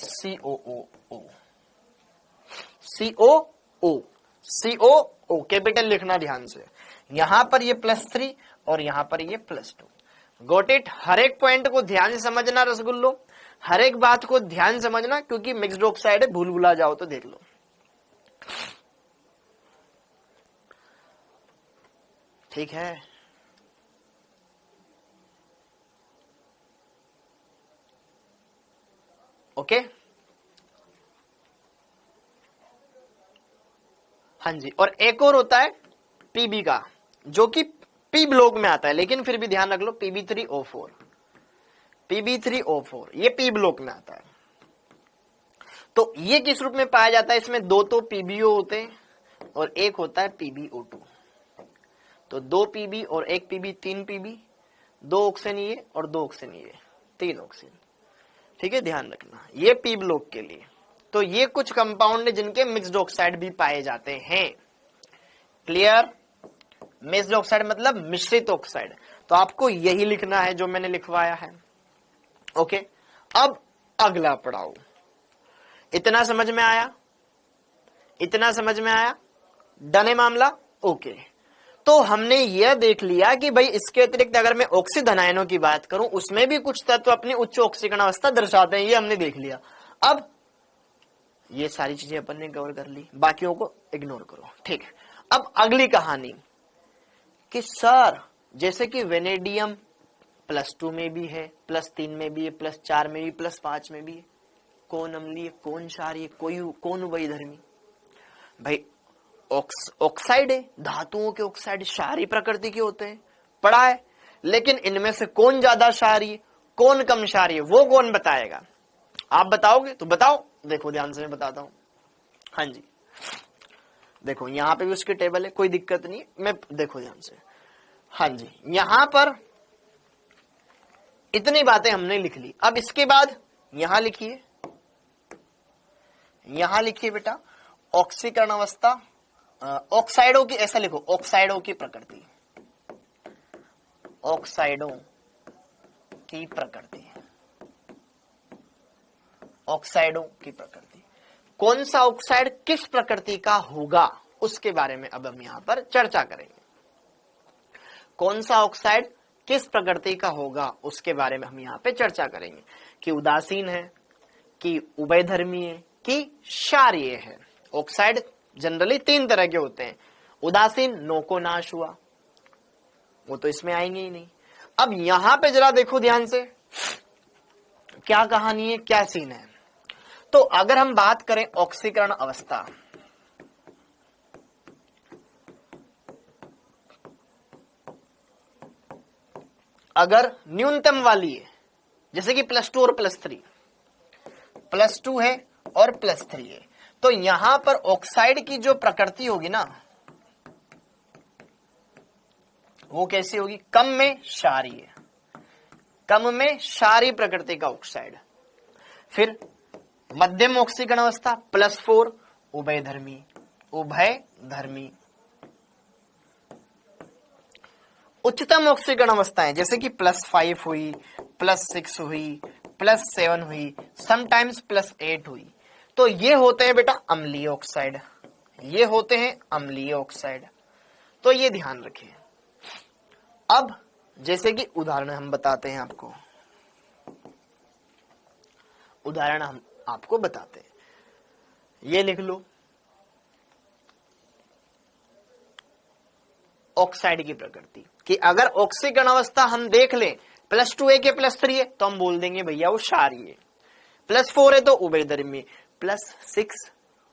A: COO कैपिटल लिखना ध्यान से, यहां पर ये +3 और यहां पर ये +2। गोट इट, हर एक पॉइंट को ध्यान से समझना रसगुल्लो, हर एक बात को ध्यान समझना, क्योंकि मिक्स्ड ऑक्साइड है, भूल भुला जाओ तो देख लो। ठीक है, ओके, हाँ जी। और एक और होता है पीबी का, जो कि पी ब्लॉक में आता है, लेकिन फिर भी ध्यान रख लो PB3O4, PB3O4 ये पी ब्लॉक में आता है। तो ये किस रूप में पाया जाता है, इसमें 2 तो PBO होते हैं और एक होता है PbO2। तो 2 PB और 1 PB, 3 PB, 2 ऑक्सीजन ये और 2 ऑक्सीजन ये, 3 ऑक्सीजन, ठीक है, ध्यान रखना, ये पी ब्लॉक के लिए। तो ये कुछ कंपाउंड है जिनके मिक्स्ड ऑक्साइड भी पाए जाते हैं। क्लियर, मिक्स्ड ऑक्साइड मतलब मिश्रित ऑक्साइड, तो आपको यही लिखना है जो मैंने लिखवाया है। ओके, अब अगला पढ़ाओ, इतना समझ में आया, इतना समझ में आया, डन है मामला। ओके, तो हमने यह देख लिया कि भाई इसके अतिरिक्त अगर मैं ऑक्सीजन आयनों की बात करूं, उसमें भी कुछ तत्व अपनी उच्च ऑक्सीकरण अवस्था दर्शाते हैं, ये हमने देख लिया। अब ये सारी चीजें अपन ने कवर कर ली, बाकियों को इग्नोर करो, ठीक है। अब अगली कहानी कि सर जैसे कि वेनेडियम +2 में भी है, +3 में भी है, +4 में भी, +5 में भी है, कौन अम्लीय, कौन क्षारीय, कौन उभयधर्मी। भाई ऑक्साइड है, धातुओं के ऑक्साइड क्षारीय प्रकृति के होते हैं, पढ़ा है, लेकिन इनमें से कौन ज्यादा क्षारीय, कौन कम क्षारीय, वो कौन बताएगा? आप बताओगे तो बताओ, देखो ध्यान से मैं बताता हूं। हाँ जी, देखो यहां पे भी उसकी टेबल है, कोई दिक्कत नहीं, मैं देखो ध्यान से। हाँ जी, यहां पर इतनी बातें हमने लिख ली। अब इसके बाद यहां लिखिए, यहां लिखिए बेटा ऑक्सीकरण अवस्था, ऑक्साइडों की, ऐसा लिखो ऑक्साइडों की प्रकृति, ऑक्साइडों की प्रकृति, ऑक्साइडों की प्रकृति। कौन सा ऑक्साइड किस प्रकृति का होगा उसके बारे में अब हम यहां पर चर्चा करेंगे। कौन सा ऑक्साइड किस प्रकृति का होगा उसके बारे में हम यहां पे चर्चा करेंगे, कि उदासीन है, कि उभयधर्मी है, कि क्षारीय है। ऑक्साइड जनरली 3 तरह के होते हैं। उदासीन, नो को नाश हुआ, वो तो इसमें आएंगे ही नहीं। अब यहां पे जरा देखो ध्यान से, क्या कहानी है, क्या सीन है। तो अगर हम बात करें ऑक्सीकरण अवस्था, अगर न्यूनतम वाली है, जैसे कि +2 और +3, +2 है और +3 है, तो यहां पर ऑक्साइड की जो प्रकृति होगी ना, वो कैसी होगी, कम में क्षारीय, कम में क्षारीय प्रकृति का ऑक्साइड। फिर मध्यम ऑक्सीकरण अवस्था +4, उभयधर्मी, उभयधर्मी। उच्चतम ऑक्सीकरण अवस्थाएं जैसे कि +5 हुई, +6 हुई, +7 हुई, समटाइम्स +8 हुई, तो ये होते हैं बेटा अम्लीय ऑक्साइड, ये होते हैं अम्लीय ऑक्साइड। तो ये ध्यान रखिए। अब जैसे कि उदाहरण हम बताते हैं आपको, उदाहरण हम आपको बताते हैं, ये लिख लो ऑक्साइड की प्रकृति, कि अगर ऑक्सीकरण अवस्था हम देख लें +2 है कि +3 है, तो हम बोल देंगे भैया वो क्षारीय है। +4 है तो उभयधर्मी, +6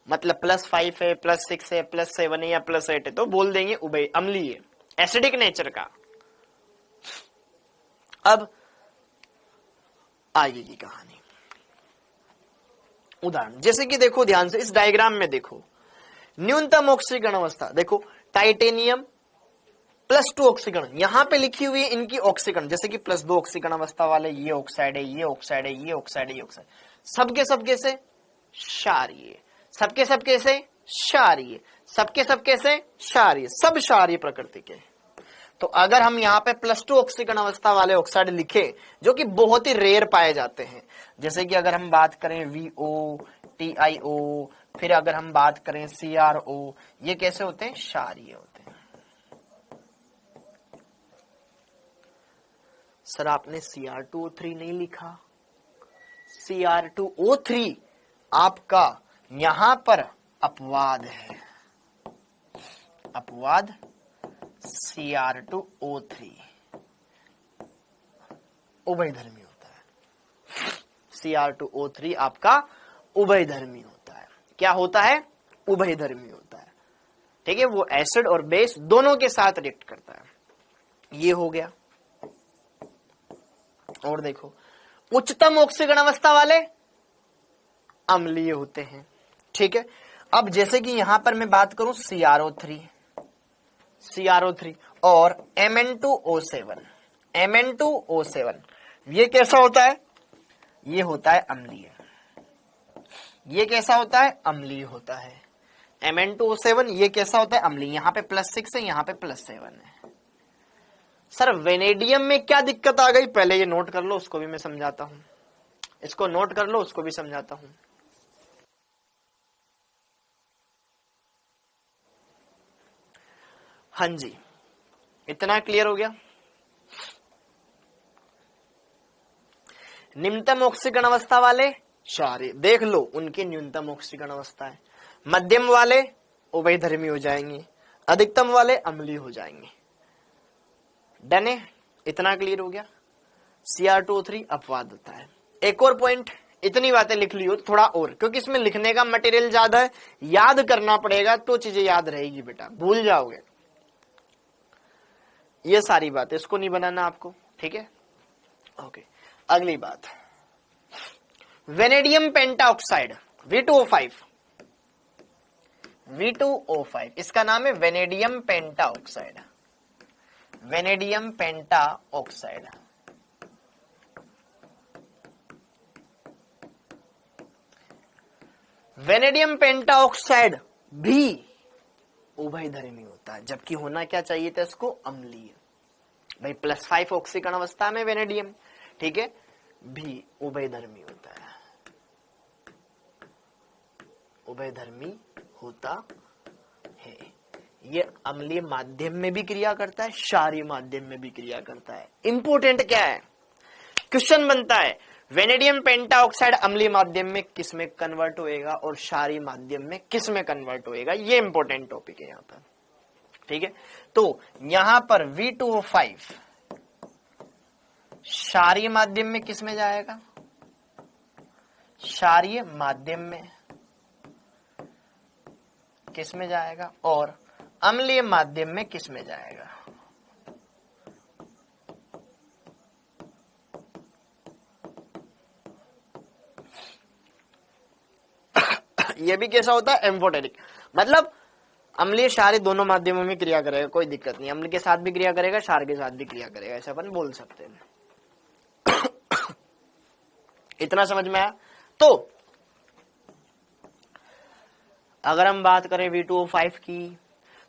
A: मतलब +5 है, +6 है, +7 है या +8 है, तो बोल देंगे उभय अम्लीय, एसिडिक नेचर का। अब आगे की कहानी, उदाहरण जैसे कि देखो ध्यान से, इस डायग्राम में देखो न्यूनतम ऑक्सीकरण अवस्था, देखो टाइटेनियम +2 ऑक्सीकरण, यहां पे लिखी हुई है इनकी ऑक्सीकरण, जैसे कि +2 ऑक्सीकरण अवस्था वाले ये ऑक्साइड है, ये ऑक्साइड है, ये ऑक्साइड है, ये ऑक्साइड, सबके सबके से क्षारीय, सबके सबके से क्षारीय, सबके सबके से क्षारीय, सब क्षारीय प्रकृति के। तो अगर हम यहाँ पे +2 ऑक्सीकरण अवस्था वाले ऑक्साइड लिखे, जो कि बहुत ही रेयर पाए जाते हैं, जैसे कि अगर हम बात करें VO, TiO, फिर अगर हम बात करें CrO, ये कैसे होते हैं, क्षारीय होते हैं। सर आपने Cr2O3 नहीं लिखा, Cr2O3 आपका यहां पर अपवाद है, अपवाद Cr2O3 उभयधर्मी होता है। Cr2O3 आपका उभयधर्मी होता है। क्या होता है, उभयधर्मी होता है, ठीक है, वो एसिड और बेस दोनों के साथ रिएक्ट करता है। ये हो गया। और देखो उच्चतम ऑक्सीकरण अवस्था वाले अम्लीय होते हैं, ठीक है। अब जैसे कि यहां पर मैं बात करूं CrO3, CrO3 और Mn2O7, Mn2O7 ये कैसा होता है, ये होता है अम्लीय, ये कैसा होता है, अम्लीय होता है। Mn2O7 ये कैसा होता है, अम्लीय, यहां पे +6 है, यहां पे +7 है। सर वेनेडियम में क्या दिक्कत आ गई, पहले ये नोट कर लो, उसको भी मैं समझाता हूं, इसको नोट कर लो, उसको भी समझाता हूं। हाँ जी, इतना क्लियर हो गया। निम्नतम ऑक्सीकरण अवस्था वाले क्षारीय, देख लो उनकी न्यूनतम ऑक्सीकरण अवस्था है, मध्यम वाले उभयधर्मी हो जाएंगे, अधिकतम वाले अम्लीय हो जाएंगे। डन है, इतना क्लियर हो गया। Cr2O3 अपवाद होता है। एक और पॉइंट, इतनी बातें लिख ली हो थोड़ा और, क्योंकि इसमें लिखने का मटेरियल ज्यादा है, याद करना पड़ेगा तो चीजें याद रहेगी बेटा, भूल जाओगे ये सारी बातें, इसको नहीं बनाना आपको, ठीक है। ओके, अगली बात, वेनेडियम पेंटाऑक्साइड, V2O5, V2O5 इसका नाम है वेनेडियम पेंटा ऑक्साइड, वेनेडियम पेंटा ऑक्साइड। वेनेडियम पेंटा ऑक्साइड भी उभयधर्मी होता है, जबकि होना क्या चाहिए था इसको, अम्लीय। भाई +5 ऑक्सीकरण अवस्था में वेनेडियम, ठीक है, भी उभयधर्मी होता है, उभयधर्मी होता है। ये अम्लीय माध्यम में भी क्रिया करता है, क्षारीय माध्यम में भी क्रिया करता है। इंपोर्टेंट क्या है, क्वेश्चन बनता है वेनेडियम पेंटा ऑक्साइड अम्लीय माध्यम में किस में कन्वर्ट होएगा और क्षारीय माध्यम में किस में कन्वर्ट होएगा, ये इंपॉर्टेंट टॉपिक है यहां पर, ठीक है। तो यहां पर V2O5 क्षारीय माध्यम में किस में जाएगा, क्षारीय माध्यम में किस में जाएगा, और अम्लीय माध्यम में किस में जाएगा। ये भी कैसा होता है, एम्फोटेरिक, मतलब अम्लीय क्षारीय दोनों माध्यमों में क्रिया करेगा, कोई दिक्कत नहीं, अम्ल के साथ भी क्रिया करेगा, क्षार के साथ भी क्रिया करेगा, ऐसा अपन बोल सकते हैं। इतना समझ में आया। तो अगर हम बात करें V2O5 की,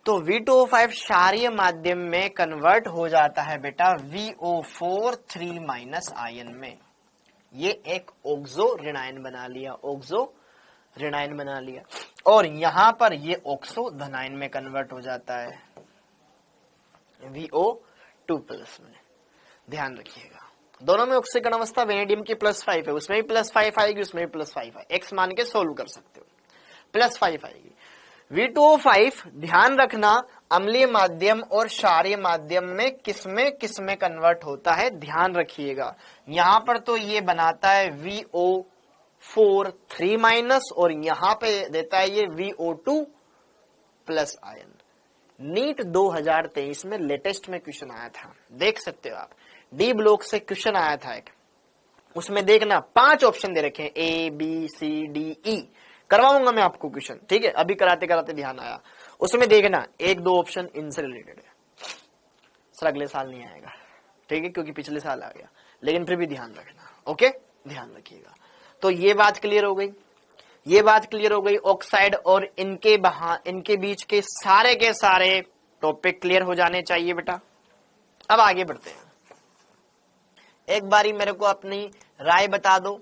A: तो V2O5 क्षारीय माध्यम में कन्वर्ट हो जाता है बेटा VO4 3- आयन में। ये एक ऑक्सो ऋणायन बना लिया, ऑक्सो ऋणायन बना लिया, और यहां पर ये ऑक्सो धनायन में कन्वर्ट हो जाता है VO2+ में। ध्यान रखिएगा, दोनों में ऑक्सीकरण अवस्था वेनेडियम की +5 है, उसमें भी +5 आएगी, उसमें भी +5 है, x मान के सोल्व कर सकते हो, +5 आएगी। V2O5 ध्यान रखना अम्लीय माध्यम और क्षारीय माध्यम में किसमें कन्वर्ट होता है, ध्यान रखिएगा। यहां पर तो ये बनाता है VO4 3- और यहां पे देता है ये VO2+ आयन। नीट 2023 में लेटेस्ट में क्वेश्चन आया था, देख सकते हो आप, डी ब्लॉक से क्वेश्चन आया था एक, उसमें देखना 5 ऑप्शन दे रखे हैं, ABCDE, करवाऊंगा मैं आपको क्वेश्चन, ठीक है, अभी कराते कराते ध्यान आया, उसमें देखना 1-2 ऑप्शन इनसे रिलेटेड है, सर अगले साल नहीं आएगा, ठीक है, क्योंकि पिछले साल आ गया, लेकिन फिर भी ध्यान रखना, ओके, ध्यान रखिएगा। तो ये बात क्लियर हो गई, ये बात क्लियर हो गई, ऑक्साइड और इनके बीच के सारे टॉपिक क्लियर हो जाने चाहिए बेटा। अब आगे बढ़ते हैं, एक बारी मेरे को अपनी राय बता दो,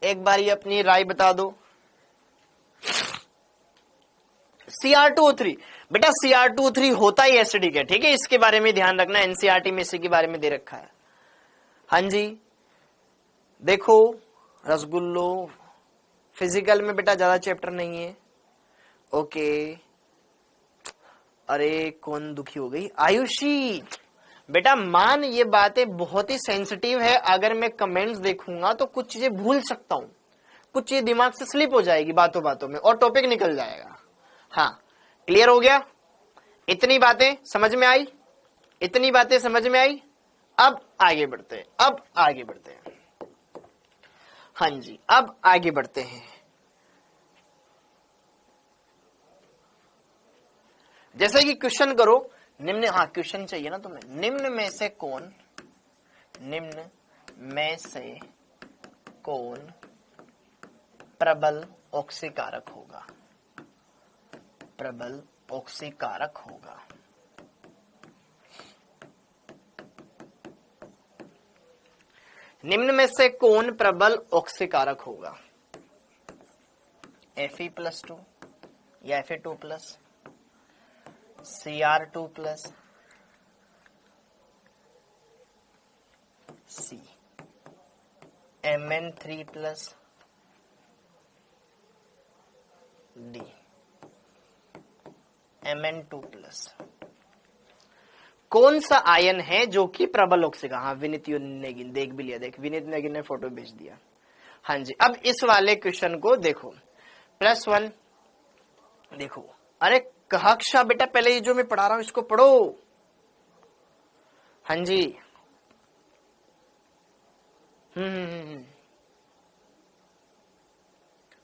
A: एक बारी अपनी राय बता दो। Cr2O3 बेटा, Cr2O3 होता ही एसिडिक है, ठीक है, इसके बारे में ध्यान रखना, एनसीईआरटी में इसी के बारे में दे रखा है। हाँ जी, देखो रसगुल्लो, फिजिकल में बेटा ज्यादा चैप्टर नहीं है, ओके। अरे कौन दुखी हो गई, आयुषी बेटा, मान ये बातें बहुत ही सेंसिटिव है, अगर मैं कमेंट्स देखूंगा तो कुछ चीजें भूल सकता हूं, कुछ चीजें दिमाग से स्लिप हो जाएगी बातों बातों में और टॉपिक निकल जाएगा। हाँ, क्लियर हो गया, इतनी बातें समझ में आई, इतनी बातें समझ में आई। अब आगे बढ़ते हैं, अब आगे बढ़ते हैं, हाँ जी, अब आगे बढ़ते हैं। जैसे कि क्वेश्चन करो, निम्न, हाँ क्वेश्चन चाहिए ना तुम्हें, निम्न में से कौन प्रबल ऑक्सीकारक होगा, प्रबल ऑक्सीकारक होगा। निम्न में से कौन प्रबल ऑक्सीकारक होगा, Fe+2 या Fe2+, Cr2+, C, Mn3+, D, Mn2+। कौन सा आयन है जो कि प्रबल ऑक्सीका, हाँ विनीत नेगिन देख भी लिया, देख विनीत नेगिन ने फोटो भेज दिया। हाँ जी, अब इस वाले क्वेश्चन को देखो, +1 देखो, अरे कक्षा बेटा, पहले ये जो मैं पढ़ा रहा हूं इसको पढ़ो। हाँ जी,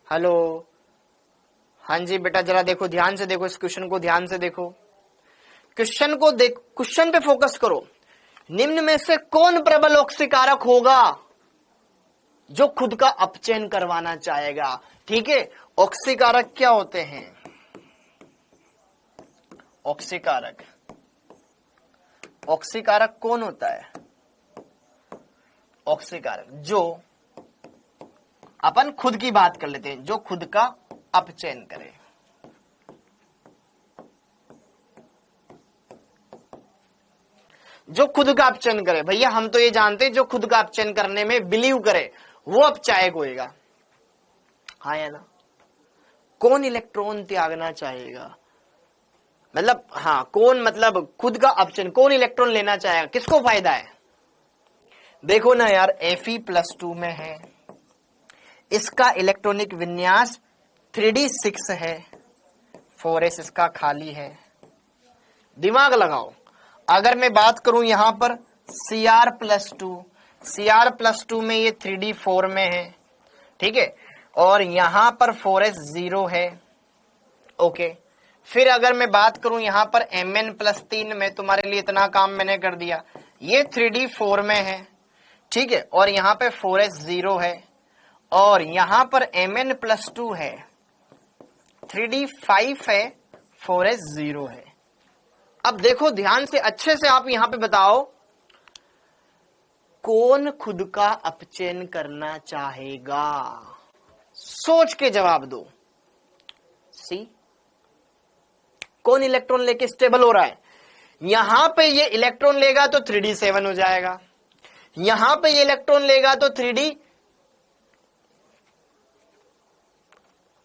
A: हेलो, हाँ जी बेटा जरा देखो, ध्यान से देखो, इस क्वेश्चन को ध्यान से देखो, क्वेश्चन को देख, क्वेश्चन पे फोकस करो। निम्न में से कौन प्रबल ऑक्सीकारक होगा जो खुद का अपचयन करवाना चाहेगा? ठीक है, ऑक्सीकारक क्या होते हैं? ऑक्सीकारक, ऑक्सीकारक कौन होता है? ऑक्सीकारक जो, अपन खुद की बात कर लेते हैं, जो खुद का अपचयन करे। जो खुद का अपचयन करे, भैया हम तो ये जानते हैं जो खुद का अपचयन करने में बिलीव करे वो अपचायक होएगा, हाँ या ना? कौन इलेक्ट्रॉन त्यागना चाहेगा, मतलब हाँ कौन, मतलब खुद का अपचयन, कौन इलेक्ट्रॉन लेना चाहेगा, किसको फायदा है? देखो ना यार, Fe+2 में है, इसका इलेक्ट्रॉनिक विन्यास 3d6 है, 4s इसका खाली है। दिमाग लगाओ, अगर मैं बात करूं यहां पर Cr+2, Cr+2 में ये 3d4 में है, ठीक है, और यहां पर 4s 0 है, ओके। फिर अगर मैं बात करूं यहां पर Mn+3 में, तुम्हारे लिए इतना काम मैंने कर दिया, ये 3d4 में है, ठीक है, और यहां पे 4s 0 है, और यहां पर Mn+2 है, 3d5 है, 4s 0 है। अब देखो ध्यान से, अच्छे से आप यहां पे बताओ, कौन खुद का अपचयन करना चाहेगा? सोच के जवाब दो। सी, कौन इलेक्ट्रॉन लेके स्टेबल हो रहा है? यहां पे ये इलेक्ट्रॉन लेगा तो 3d7 हो जाएगा, यहां पे ये इलेक्ट्रॉन लेगा तो 3d,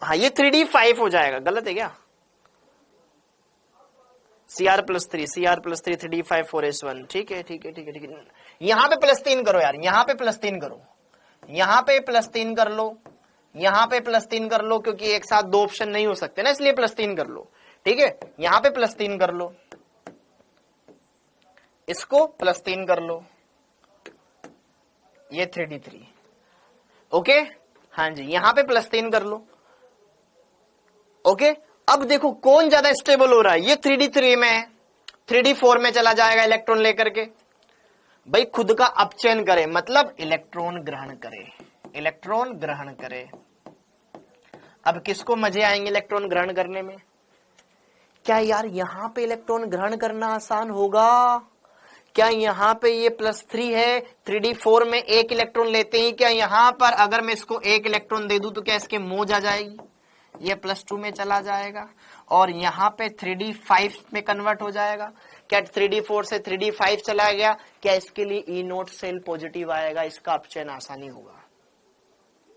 A: हाँ ये 3d5 हो जाएगा, गलत है क्या? Cr+3, Cr+3 3d5 4s1, ठीक है ठीक है ठीक है ठीक है। यहां पे +3 करो यार, यहां पे +3 करो, यहां पे +3 कर लो, यहां पे +3 कर लो, क्योंकि एक साथ दो ऑप्शन नहीं हो सकते ना, इसलिए +3 कर लो, ठीक है। यहां पे +3 कर लो, इसको +3 कर लो, ये 3d3, ओके, हाँ जी, यहां पे +3 कर लो, ओके। अब देखो कौन ज्यादा स्टेबल हो रहा है, ये 3d3 में है, 3d4 में चला जाएगा इलेक्ट्रॉन लेकर के, भाई खुद का अपचयन करे, मतलब इलेक्ट्रॉन ग्रहण करे, इलेक्ट्रॉन ग्रहण करे। अब किसको मजे आएंगे इलेक्ट्रॉन ग्रहण करने में? क्या यार यहां पे इलेक्ट्रॉन ग्रहण करना आसान होगा? क्या यहां पे ये +3 है, 3d4 में एक इलेक्ट्रॉन लेते ही, क्या यहां पर अगर मैं इसको एक इलेक्ट्रॉन दे दूं तो क्या इसके मौज आ जाएगी? ये +2 में चला जाएगा, और यहां पे 3d5 में कन्वर्ट हो जाएगा। क्या 3d4 से 3d5 चला गया, क्या इसके लिए E0 सेल पॉजिटिव आएगा, इसका अपचयन आसानी होगा।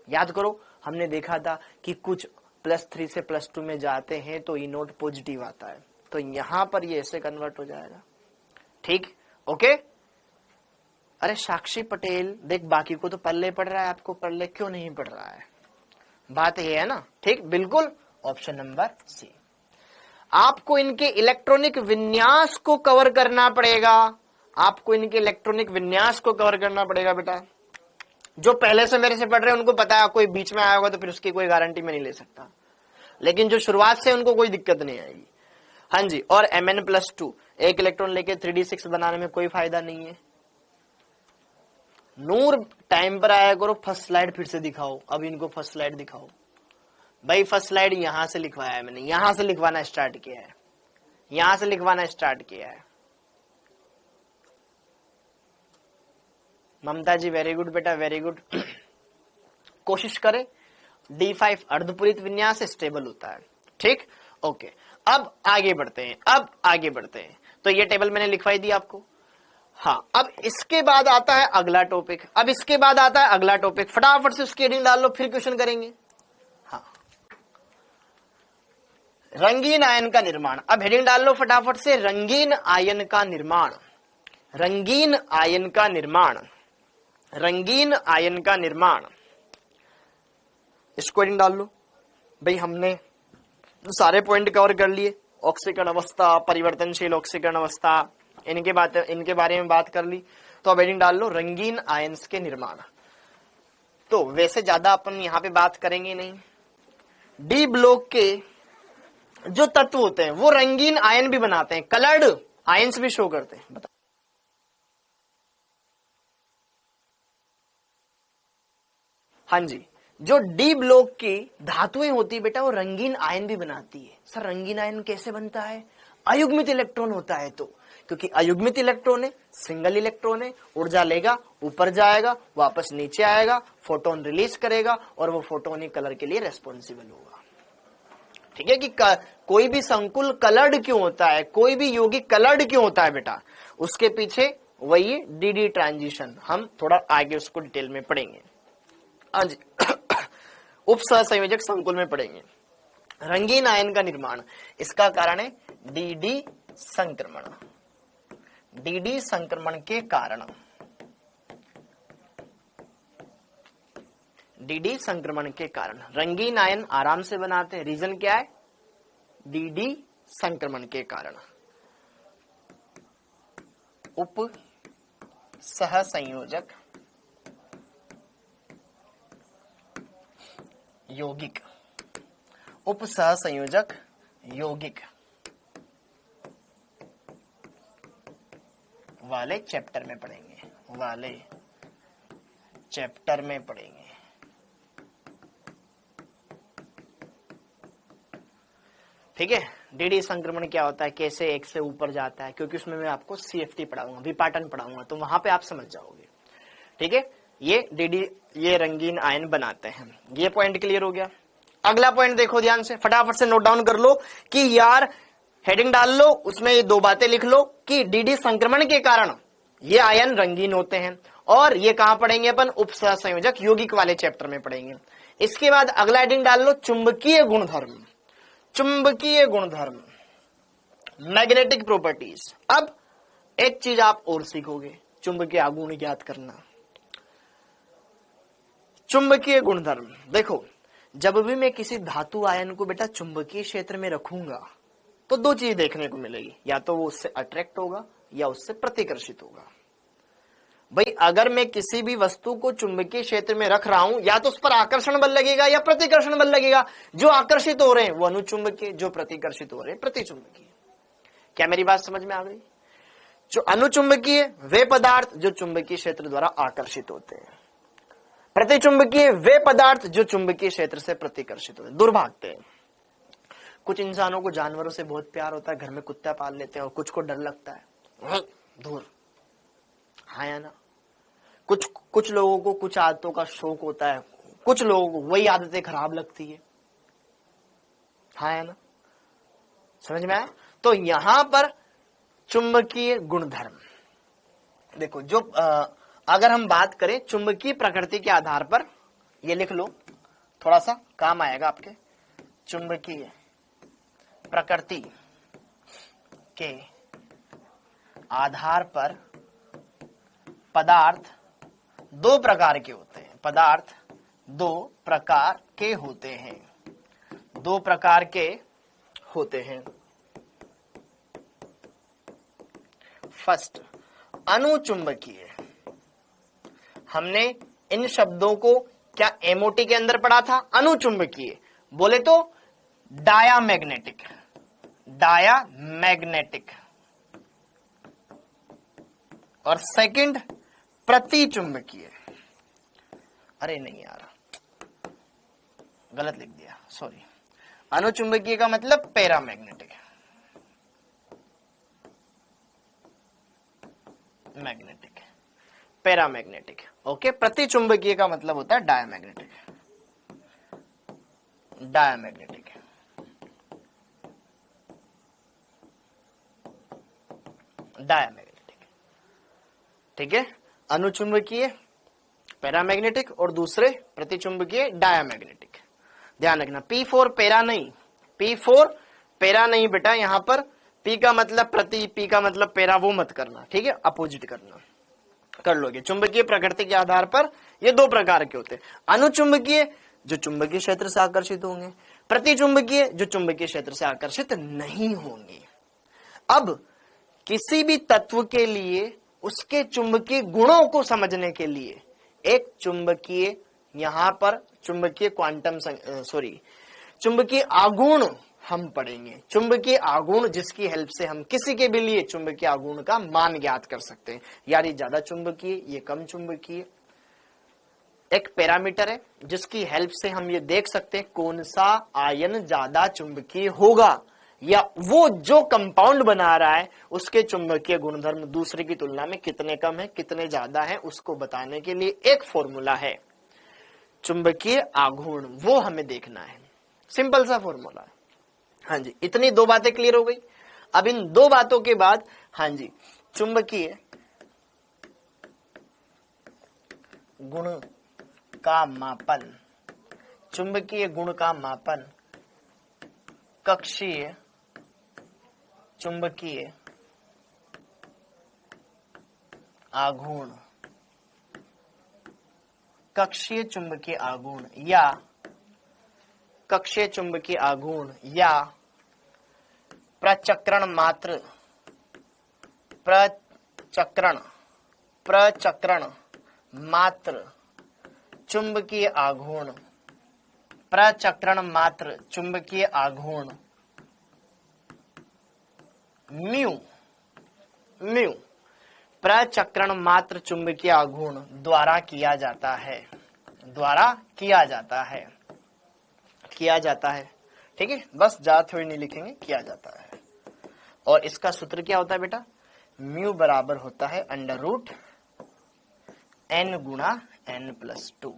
A: याद करो, हमने देखा था कि कुछ +3 से +2 में जाते हैं तो E0 पॉजिटिव आता है, तो यहां पर ये ऐसे कन्वर्ट हो जाएगा, ठीक, ओके। अरे साक्षी पटेल, देख बाकी को तो पल्ले पड़ रहा है, आपको पल्ले क्यों नहीं पड़ रहा है? बात ये है ना, ठीक, बिल्कुल ऑप्शन नंबर सी। आपको इनके इलेक्ट्रॉनिक विन्यास को कवर करना पड़ेगा, आपको इनके इलेक्ट्रॉनिक विन्यास को कवर करना पड़ेगा बेटा। जो पहले से मेरे से पढ़ रहे हैं उनको पता है, कोई बीच में आया होगा तो फिर उसकी कोई गारंटी मैं नहीं ले सकता, लेकिन जो शुरुआत से उनको कोई दिक्कत नहीं आएगी, हाँ जी। और Mn+2 एक इलेक्ट्रॉन लेके 3d6 बनाने में कोई फायदा नहीं है। नूर टाइम पर आया करो, फर्स्ट स्लाइड फिर से दिखाओ, अब इनको फर्स्ट स्लाइड दिखाओ भाई। फर्स्ट स्लाइड यहां से लिखवाया है मैंने, यहां से लिखवाना स्टार्ट किया है, यहां से लिखवाना स्टार्ट किया है। ममता जी वेरी गुड बेटा, वेरी गुड। कोशिश करें, D5 अर्धपूरित विन्यास स्टेबल होता है, ठीक, ओके। अब आगे बढ़ते हैं, अब आगे बढ़ते हैं। तो ये टेबल मैंने लिखवाई दी आपको, हाँ। अब इसके बाद आता है अगला टॉपिक, अब इसके बाद आता है अगला टॉपिक, फटाफट से उसकी हेडिंग डाल लो, फिर क्वेश्चन करेंगे। हाँ, रंगीन आयन का निर्माण। अब हेडिंग डाल लो फटाफट से, रंगीन आयन का निर्माण, रंगीन आयन का निर्माण, रंगीन आयन का निर्माण। इसको हेडिंग डाल लो भाई। हमने सारे पॉइंट कवर कर लिए, ऑक्सीकरण अवस्था, परिवर्तनशील ऑक्सीकरण अवस्था, इनके बारे में बात कर ली। तो अब हेडिंग डाल लो रंगीन आयन्स के निर्माण। तो वैसे ज्यादा अपन यहाँ पे बात करेंगे नहीं, डी ब्लॉक के जो तत्व होते हैं वो रंगीन आयन भी बनाते हैं, कलर्ड आयंस भी शो करते हैं। बताओ हाँ जी, जो डी ब्लॉक की धातुएं होती है बेटा वो रंगीन आयन भी बनाती है। सर रंगीन आयन कैसे बनता है? अयुग्मित इलेक्ट्रॉन होता है, तो क्योंकि अयुग्मित इलेक्ट्रॉन है, सिंगल इलेक्ट्रॉन है, ऊर्जा लेगा, ऊपर जाएगा, वापस नीचे आएगा, फोटोन रिलीज करेगा और वो फोटोन ही कलर के लिए रेस्पॉन्सिबल होगा। ठीक है कि कोई भी संकुल कलर्ड क्यों होता है, कोई भी यौगिक कलर्ड क्यों होता है बेटा, उसके पीछे वही डी ट्रांजिशन, हम थोड़ा आगे उसको डिटेल में पढ़ेंगे। आज उप सहसंयोजक संकुल में पढ़ेंगे। रंगीन आयन का निर्माण, इसका कारण है डी संक्रमण। डी संक्रमण के कारण, डी संक्रमण के कारण रंगीन आयन आराम से बनाते हैं। रीजन क्या है? डी संक्रमण के कारण। उप सहसंयोजक यौगिक, उप सहसंयोजक यौगिक वाले चैप्टर में पढ़ेंगे, वाले चैप्टर में पढ़ेंगे। ठीक है, डी संक्रमण क्या होता है, कैसे एक से ऊपर जाता है, क्योंकि उसमें मैं आपको सीएफटी पढ़ाऊंगा, विपाटन पढ़ाऊंगा, तो वहां पे आप समझ जाओगे। ठीक है, ये डी ये रंगीन आयन बनाते हैं। ये पॉइंट क्लियर हो गया। अगला पॉइंट देखो ध्यान से, फटाफट से नोट डाउन कर लो कि यार हेडिंग डाल लो, उसमें ये दो बातें लिख लो कि डी संक्रमण के कारण ये आयन रंगीन होते हैं, और ये कहां पढ़ेंगे अपन? उप सहसंयोजक यौगिक वाले चैप्टर में पढ़ेंगे। इसके बाद अगला हेडिंग डाल लो चुंबकीय गुणधर्म, चुंबकीय गुणधर्म, मैग्नेटिक प्रॉपर्टीज। अब एक चीज आप और सीखोगे, चुंबकीय आघूर्ण ज्ञात करना। चुंबकीय गुणधर्म देखो, जब भी मैं किसी धातु आयन को बेटा चुंबकीय क्षेत्र में रखूंगा तो दो चीज देखने को मिलेगी, या तो वो उससे अट्रैक्ट होगा या उससे प्रतिकर्षित होगा। भाई अगर मैं किसी भी वस्तु को चुंबकीय क्षेत्र में रख रहा हूं, या तो उस पर आकर्षण बल लगेगा या प्रतिकर्षण बल लगेगा। जो आकर्षित हो रहे हैं वो अनुचुंबकीय, जो प्रतिकर्षित हो रहे हैं प्रतिचुंबकीय। क्या मेरी बात समझ में आ गई? जो अनुचुंबकीय वे पदार्थ जो चुंबकीय क्षेत्र द्वारा आकर्षित होते हैं, प्रतिचुंबकीय वे पदार्थ जो चुंबकीय क्षेत्र से प्रतिकर्षित होते हैं, दूर भागते हैं। कुछ इंसानों को जानवरों से बहुत प्यार होता है, घर में कुत्ता पाल लेते हैं, और कुछ को डर लगता है, दूर। हाँ या ना? कुछ लोगों को कुछ आदतों का शौक होता है, कुछ लोगों को वही आदतें खराब लगती है। हाँ या ना? समझ में आया? तो यहां पर चुंबकीय गुणधर्म देखो, जो अगर हम बात करें चुंबकीय प्रकृति के आधार पर, ये लिख लो, थोड़ा सा काम आएगा आपके। चुंबकीय प्रकृति के आधार पर पदार्थ दो प्रकार के होते हैं, पदार्थ दो प्रकार के होते हैं, दो प्रकार के होते हैं। फर्स्ट, अनुचुंबकीय। हमने इन शब्दों को क्या एमओटी के अंदर पढ़ा था? अनुचुंबकीय बोले तो डायामैग्नेटिक, डायामैग्नेटिक। और सेकंड प्रतिचुंबकीय। अरे नहीं यार, गलत लिख दिया, सॉरी। अनुचुंबकीय का मतलब पैरामैग्नेटिक, मैग्नेटिक, पैरामैग्नेटिक। ओके, प्रतिचुंबकीय का मतलब होता है डायामैग्नेटिक, डायामैग्नेटिक, डायामैग्नेटिक। ठीक है, अनुचुंबकीय पैरामैग्नेटिक और दूसरे प्रतिचुंबकीय डायामैग्नेटिक। ध्यान रखना, P4 पैरा नहीं, P4 पैरा नहीं बेटा, यहां पर P का मतलब प्रति, P का मतलब पैरा, वो मत करना। ठीक है, अपोजिट करना, कर लोगे। चुंबकीय प्रकृति के आधार पर ये दो प्रकार के होते हैं। अनुचुंबकीय जो चुंबकीय क्षेत्र से आकर्षित होंगे, प्रतिचुंबकीय जो चुंबकीय क्षेत्र से आकर्षित नहीं होंगे। अब किसी भी तत्व के लिए उसके चुंबकीय गुणों को समझने के लिए एक चुंबकीय, यहां पर चुंबकीय क्वांटम चुंबकीय आघूर्ण हम पढ़ेंगे। चुंबकीय आघूर्ण जिसकी हेल्प से हम किसी के भी लिए चुंबकीय आघूर्ण का मान ज्ञात कर सकते हैं। यार ये ज्यादा चुंबकीय, ये कम चुंबकीय। एक पैरामीटर है जिसकी हेल्प से हम ये देख सकते हैं कौन सा आयन ज्यादा चुंबकीय होगा, या वो जो कंपाउंड बना रहा है उसके चुंबकीय गुणधर्म दूसरे की तुलना में कितने कम है कितने ज्यादा है, उसको बताने के लिए एक फॉर्मूला है चुंबकीय आघूर्ण, वो हमें देखना है। सिंपल सा फॉर्मूला है। हाँ जी, इतनी दो बातें क्लियर हो गई। अब इन दो बातों के बाद हाँ जी, चुंबकीय गुण का मापन, चुंबकीय गुण का मापन कक्षीय चुंबकीय आघूर्ण, कक्षीय चुंबकीय आघूर्ण या कक्षीय चुंबकीय आघूर्ण या प्रचक्रण मात्र, प्रचक्रण मात्र चुंबकीय आघूर्ण, प्रचक्रण मात्र चुंबकीय आघूर्ण म्यू, प्रचक्रण मात्र चुंबकीय आघूर्ण द्वारा किया जाता है, ठीक है। बस ज्यादा थोड़ी नहीं लिखेंगे, किया जाता है। और इसका सूत्र क्या होता है बेटा, म्यू बराबर होता है √ n गुणा n+2,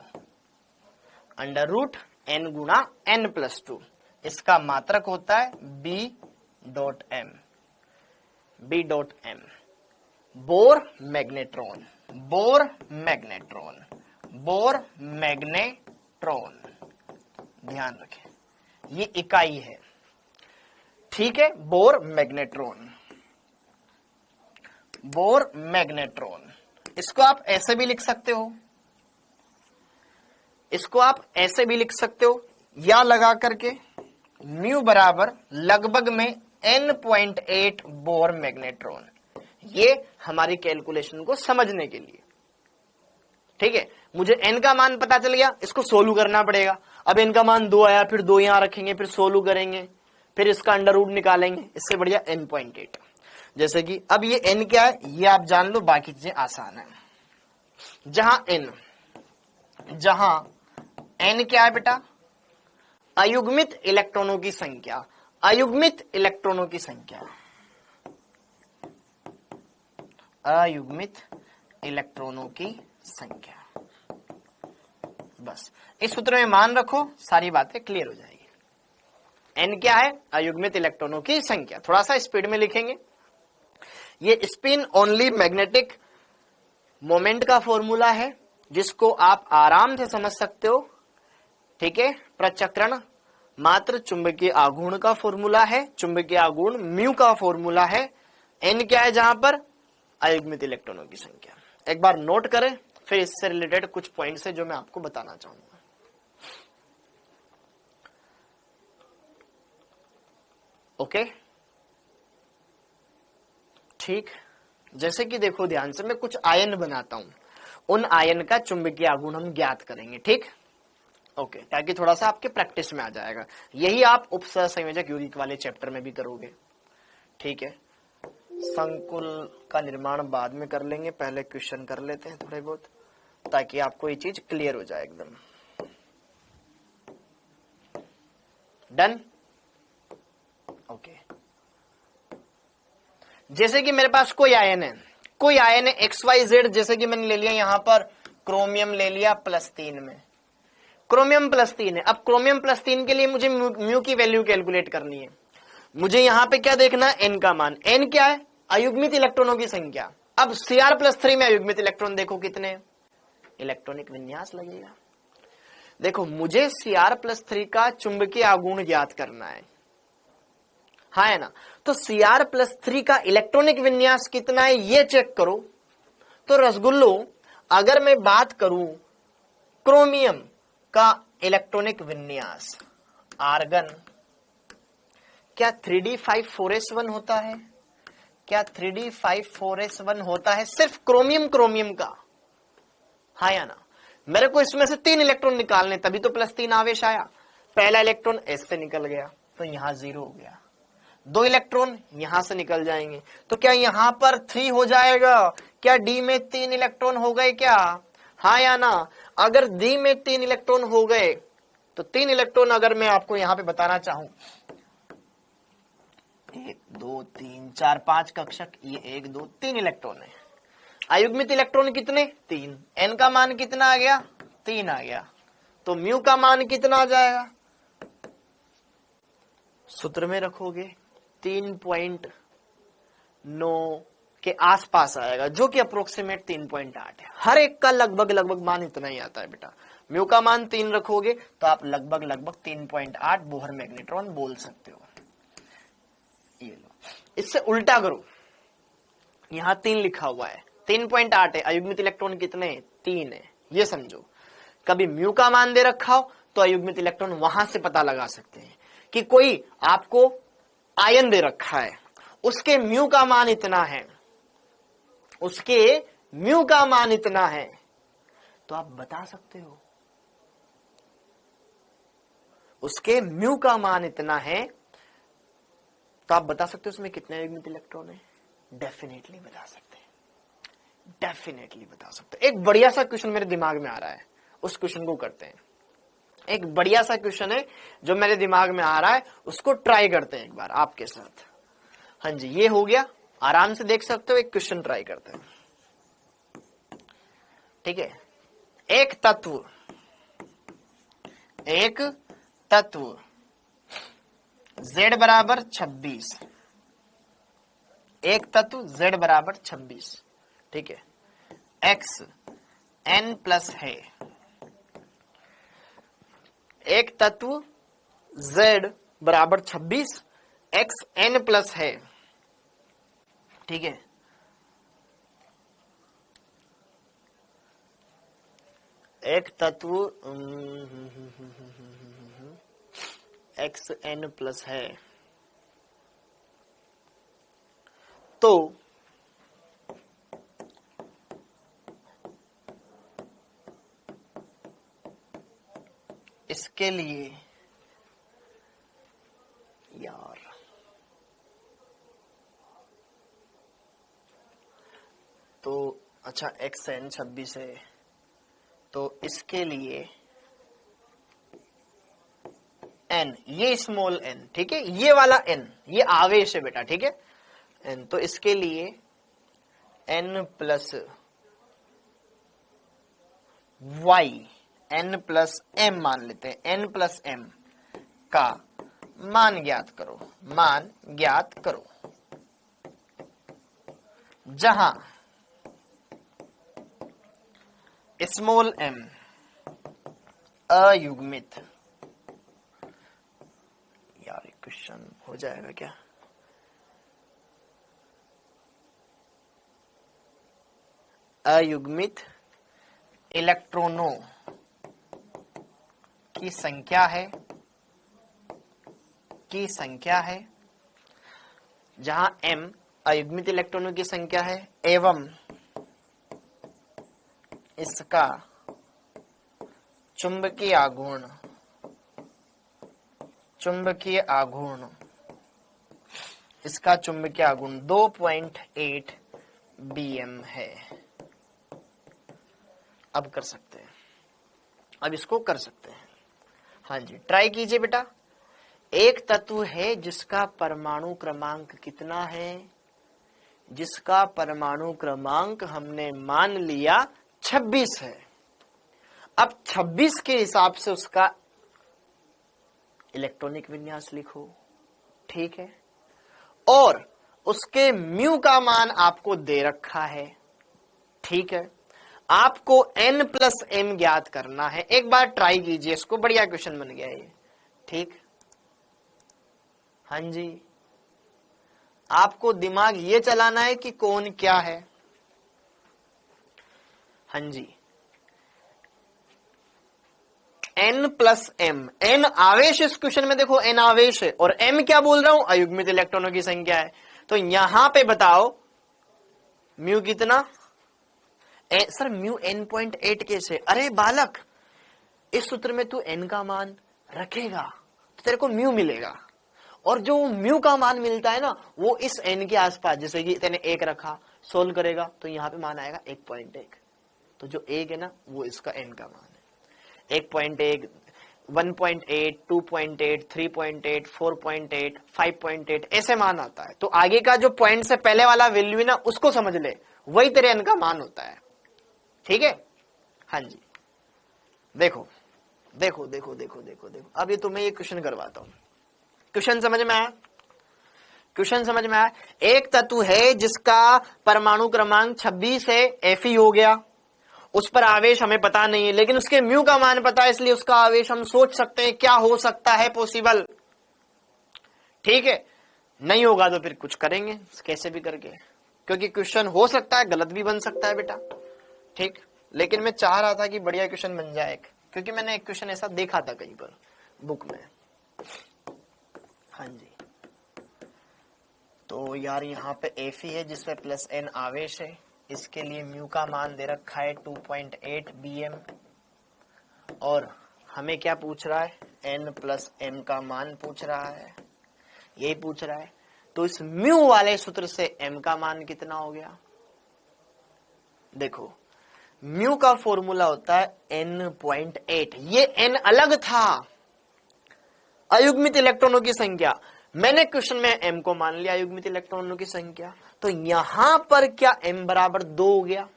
A: √n गुणा n+2। इसका मात्रक होता है B.m, बोर मैग्नेट्रॉन, ध्यान रखें ये इकाई है, ठीक है। बोर मैग्नेट्रॉन, इसको आप ऐसे भी लिख सकते हो, या लगा करके म्यू बराबर लगभग में n.8 बोर मैग्नेट्रॉन। ये हमारी कैलकुलेशन को समझने के लिए, ठीक है। मुझे n का मान पता चल गया, इसको सोल्व करना पड़ेगा। अब n का मान 2 आया, फिर 2 यहां रखेंगे, फिर सोल्व करेंगे, फिर इसका √ निकालेंगे। इससे बढ़िया n.8। जैसे कि अब ये n क्या है ये आप जान लो, बाकी चीजें आसान है। जहां n क्या है बेटा, अयुग्मित इलेक्ट्रॉनों की संख्या, अयुग्मित इलेक्ट्रॉनों की संख्या। बस इस सूत्र में मान रखो, सारी बातें क्लियर हो जाएगी। n क्या है, अयुग्मित इलेक्ट्रॉनों की संख्या। थोड़ा सा स्पीड में लिखेंगे। ये स्पिन ओनली मैग्नेटिक मोमेंट का फॉर्मूला है, जिसको आप आराम से समझ सकते हो, ठीक है। प्रचक्रण मात्र चुंबकीय आघूर्ण का फॉर्मूला है, चुंबकीय आघूर्ण म्यू का फॉर्मूला है। n क्या है, जहां पर अयुग्मित इलेक्ट्रॉनों की संख्या। एक बार नोट करें, फिर इससे रिलेटेड कुछ पॉइंट्स है जो मैं आपको बताना चाहूंगा। ओके, ठीक। जैसे कि देखो ध्यान से, मैं कुछ आयन बनाता हूं, उन आयन का चुंबकीय आघूर्ण हम ज्ञात करेंगे, ठीक। ओके, ताकि थोड़ा सा आपके प्रैक्टिस में आ जाएगा। यही आप उपसहसंयोजक यौगिक वाले चैप्टर में भी करोगे, ठीक है। संकुल का निर्माण बाद में कर लेंगे, पहले क्वेश्चन कर लेते हैं थोड़े बहुत, ताकि आपको ये चीज क्लियर हो जाए एकदम। डन। ओके, जैसे कि मेरे पास कोई आयन है XYZ, जैसे कि मैंने ले लिया यहां पर क्रोमियम ले लिया +3 में, क्रोमियम +3 है। अब क्रोमियम +3 के लिए मुझे म्यू की वैल्यू कैलकुलेट करनी है। मुझे यहां पे क्या देखना है, n का मान। n क्या है, अयुग्मित इलेक्ट्रॉनों की संख्या। अब Cr+3 में अयुग्मित इलेक्ट्रॉन देखो कितने, इलेक्ट्रॉनिक विन्यास लगेगा। देखो मुझे Cr+3 का चुंबकीय आघूर्ण ज्ञात करना है, हाँ है ना। तो Cr+3 का इलेक्ट्रॉनिक विन्यास कितना है ये चेक करो। तो रसगुल्लो, अगर मैं बात करूं क्रोमियम का इलेक्ट्रॉनिक विन्यास, आर्गन, क्या 3d5,4s1 होता है? क्या 3d5,4s1 होता है सिर्फ क्रोमियम का? हाँ या ना। मेरे को इसमें से 3 इलेक्ट्रॉन निकालने, तभी तो +3 आवेश आया। पहला इलेक्ट्रॉन एस से निकल गया तो यहां 0 हो गया, 2 इलेक्ट्रॉन यहां से निकल जाएंगे तो क्या यहां पर 3 हो जाएगा? क्या डी में 3 इलेक्ट्रॉन हो गए क्या? हाँ या ना? अगर डी में 3 इलेक्ट्रॉन हो गए तो 3 इलेक्ट्रॉन अगर मैं आपको यहां पे बताना चाहूं, 1 2 3 4 5 कक्षक, ये 1 2 3 इलेक्ट्रॉन है। अयुग्मित इलेक्ट्रॉन कितने? 3। एन का मान कितना आ गया? 3 आ गया। तो म्यू का मान कितना आ जाएगा? सूत्र में रखोगे 3.9 के आसपास आएगा, जो कि अप्रोक्सीमेट 3.8 है। हर एक का लगभग मान इतना ही आता है बेटा। म्यू का मान 3 रखोगे तो आप लगभग 3.8 बोहर मैग्नेट्रॉन बोल सकते हो। ये लो, इससे उल्टा करो, यहां 3 लिखा हुआ है, 3.8 है, अयुग्मित इलेक्ट्रॉन कितने? 3 है। ये समझो, कभी म्यू का मान दे रखा हो तो अयुग्मित इलेक्ट्रॉन वहां से पता लगा सकते हैं कि कोई आपको आयन दे रखा है, उसके म्यू का मान इतना है, उसके म्यू का मान इतना है, तो आप बता सकते हो उसके म्यू का मान इतना है, तो आप बता सकते हो उसमें कितने अयुग्मित इलेक्ट्रॉन है? डेफिनेटली बता सकते हैं, डेफिनेटली बता सकते हैं। एक बढ़िया सा क्वेश्चन मेरे दिमाग में आ रहा है, उस क्वेश्चन को करते हैं। एक बढ़िया सा क्वेश्चन है जो मेरे दिमाग में आ रहा है, उसको ट्राई करते हैं एक बार आपके साथ। हाँ जी, ये हो गया, आराम से देख सकते हो। एक क्वेश्चन ट्राई करते हैं, ठीक है। एक तत्व Z बराबर 26, एक तत्व Z बराबर 26, ठीक है, X N प्लस है। एक तत्व Z बराबर 26, X N प्लस है, ठीक है। एक तत्व XN प्लस है, तो इसके लिए यार तो अच्छा XN 26 है, तो इसके लिए N, ये स्मॉल n, ठीक है, ये वाला n, ये आवेश है बेटा, ठीक है, n, तो इसके लिए n plus y, n plus m मान लेते हैं, n प्लस m का मान ज्ञात करो, मान ज्ञात करो, जहां स्मॉल m अयुग्मित, यार क्वेश्चन हो जाएगा क्या? अयुग्मित इलेक्ट्रॉनों की संख्या है, जहां m अयुग्मित इलेक्ट्रॉनों की संख्या है एवं इसका चुंबकीय आघूर्ण, इसका चुंबकीय आघूर्ण 2.8 bm है। अब कर सकते हैं, अब इसको कर सकते हैं। हाँ जी, ट्राई कीजिए बेटा। एक तत्व है जिसका परमाणु क्रमांक कितना है? जिसका परमाणु क्रमांक हमने मान लिया 26 है। अब 26 के हिसाब से उसका इलेक्ट्रॉनिक विन्यास लिखो, ठीक है, और उसके म्यू का मान आपको दे रखा है, ठीक है। आपको n प्लस m ज्ञात करना है। एक बार ट्राई कीजिए इसको, बढ़िया क्वेश्चन बन गया ये, ठीक। हाँ जी, आपको दिमाग ये चलाना है कि कौन क्या है। हाँ जी, n प्लस m, n आवेश इस क्वेश्चन में देखो, n आवेश है, और m क्या बोल रहा हूं? अयुग्मित इलेक्ट्रॉनों की संख्या है। तो यहां पे बताओ म्यू कितना? सर म्यू n.8 कैसे? अरे बालक, इस सूत्र में तू n का मान रखेगा तो तेरे को म्यू मिलेगा, और जो म्यू का मान मिलता है ना वो इस एन के आसपास, जैसे कि तेने 1 रखा, सोल्व करेगा तो यहाँ पे मान आएगा 1.1, तो जो 1 है ना वो इसका एन का मान है। 1.1, 1.8, 2.8, 3.8, 4.8, 5.8 ऐसे मान आता है। तो आगे का जो पॉइंट से पहले वाला वैल्यू है ना उसको समझ ले, वही तेरे एन का मान होता है। ठीक है, हाँ जी। देखो देखो देखो देखो देखो देखो, अब ये तुम्हें ये क्वेश्चन करवाता हूं। क्वेश्चन समझ में आया? क्वेश्चन समझ में आया? एक तत्व है जिसका परमाणु क्रमांक 26 है, Fe हो गया, उस पर आवेश हमें पता नहीं है, लेकिन उसके म्यू का मान पता है, इसलिए उसका आवेश हम सोच सकते हैं क्या हो सकता है पॉसिबल। ठीक है, नहीं होगा तो फिर कुछ करेंगे कैसे भी करके, क्योंकि क्वेश्चन हो सकता है गलत भी बन सकता है बेटा। ठीक, लेकिन मैं चाह रहा था कि बढ़िया क्वेश्चन बन जाए, क्योंकि मैंने एक क्वेश्चन ऐसा देखा था कहीं पर बुक में। हाँ जी, तो यार यहाँ पे Fe है जिसमें +n आवेश है, इसके लिए म्यू का मान दे रखा है 2.8 bm, और हमें क्या पूछ रहा है, n + m का मान पूछ रहा है, यही पूछ रहा है। तो इस म्यू वाले सूत्र से m का मान कितना हो गया? देखो म्यू का फॉर्मूला होता है n.8, ये n अलग था, अयुग्मित इलेक्ट्रॉनों की संख्या। मैंने क्वेश्चन में m को मान लिया अयुग्मित इलेक्ट्रॉनों की संख्या, तो यहां पर क्या m बराबर 2 हो गया?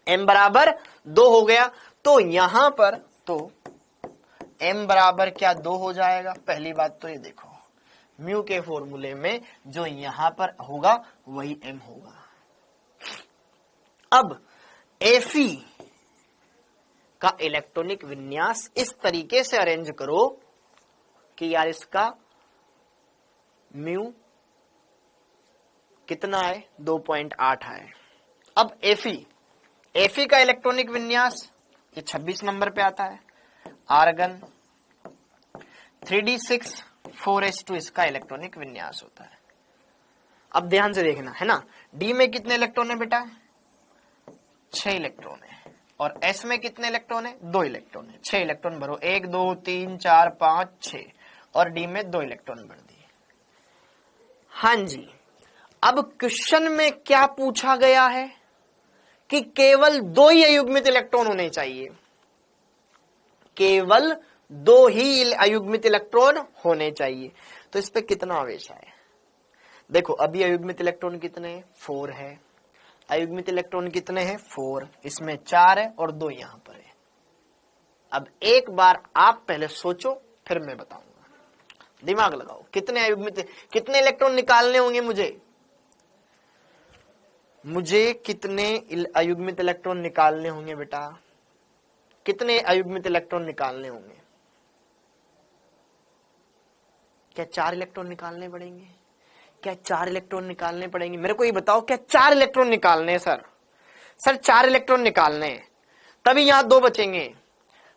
A: m बराबर 2 हो गया, तो यहां पर तो m बराबर क्या 2 हो जाएगा। पहली बात तो ये देखो, म्यू के फॉर्मूले में जो यहां पर होगा वही m होगा। अब Fe का इलेक्ट्रॉनिक विन्यास इस तरीके से अरेंज करो कि यार इसका म्यू कितना है, 2.8 है। अब Fe का इलेक्ट्रॉनिक विन्यास ये 26 नंबर पे आता है, आर्गन 3d6 4s2 इसका इलेक्ट्रॉनिक विन्यास होता है। अब ध्यान से देखना है ना, डी में कितने इलेक्ट्रॉन है बेटा? 6 इलेक्ट्रॉन है, और s में कितने इलेक्ट्रॉन है? 2 इलेक्ट्रॉन है। 6 इलेक्ट्रॉन भरो, 1 2 3 4 5 6, और डी में 2 इलेक्ट्रॉन भर दिए। हाँ जी, अब क्वेश्चन में क्या पूछा गया है कि केवल 2 ही अयुग्मित इलेक्ट्रॉन होने चाहिए, केवल 2 ही अयुग्मित इलेक्ट्रॉन होने चाहिए। तो इस पे कितना आवेश है? देखो अभी अयुग्मित इलेक्ट्रॉन कितने हैं? 4 है। अयुग्मित इलेक्ट्रॉन कितने हैं? 4, इसमें 4 है और 2 यहां पर है। अब एक बार आप पहले सोचो, फिर मैं बताऊंगा, दिमाग लगाओ। कितने इलेक्ट्रॉन निकालने होंगे मुझे कितने अयुग्मित इलेक्ट्रॉन निकालने होंगे बेटा? कितने अयुग्मित इलेक्ट्रॉन निकालने होंगे? क्या 4 इलेक्ट्रॉन निकालने पड़ेंगे? क्या 4 इलेक्ट्रॉन निकालने पड़ेंगे? मेरे को ये बताओ, क्या 4 इलेक्ट्रॉन निकालने हैं? सर 4 इलेक्ट्रॉन निकालने हैं, तभी यहां 2 बचेंगे।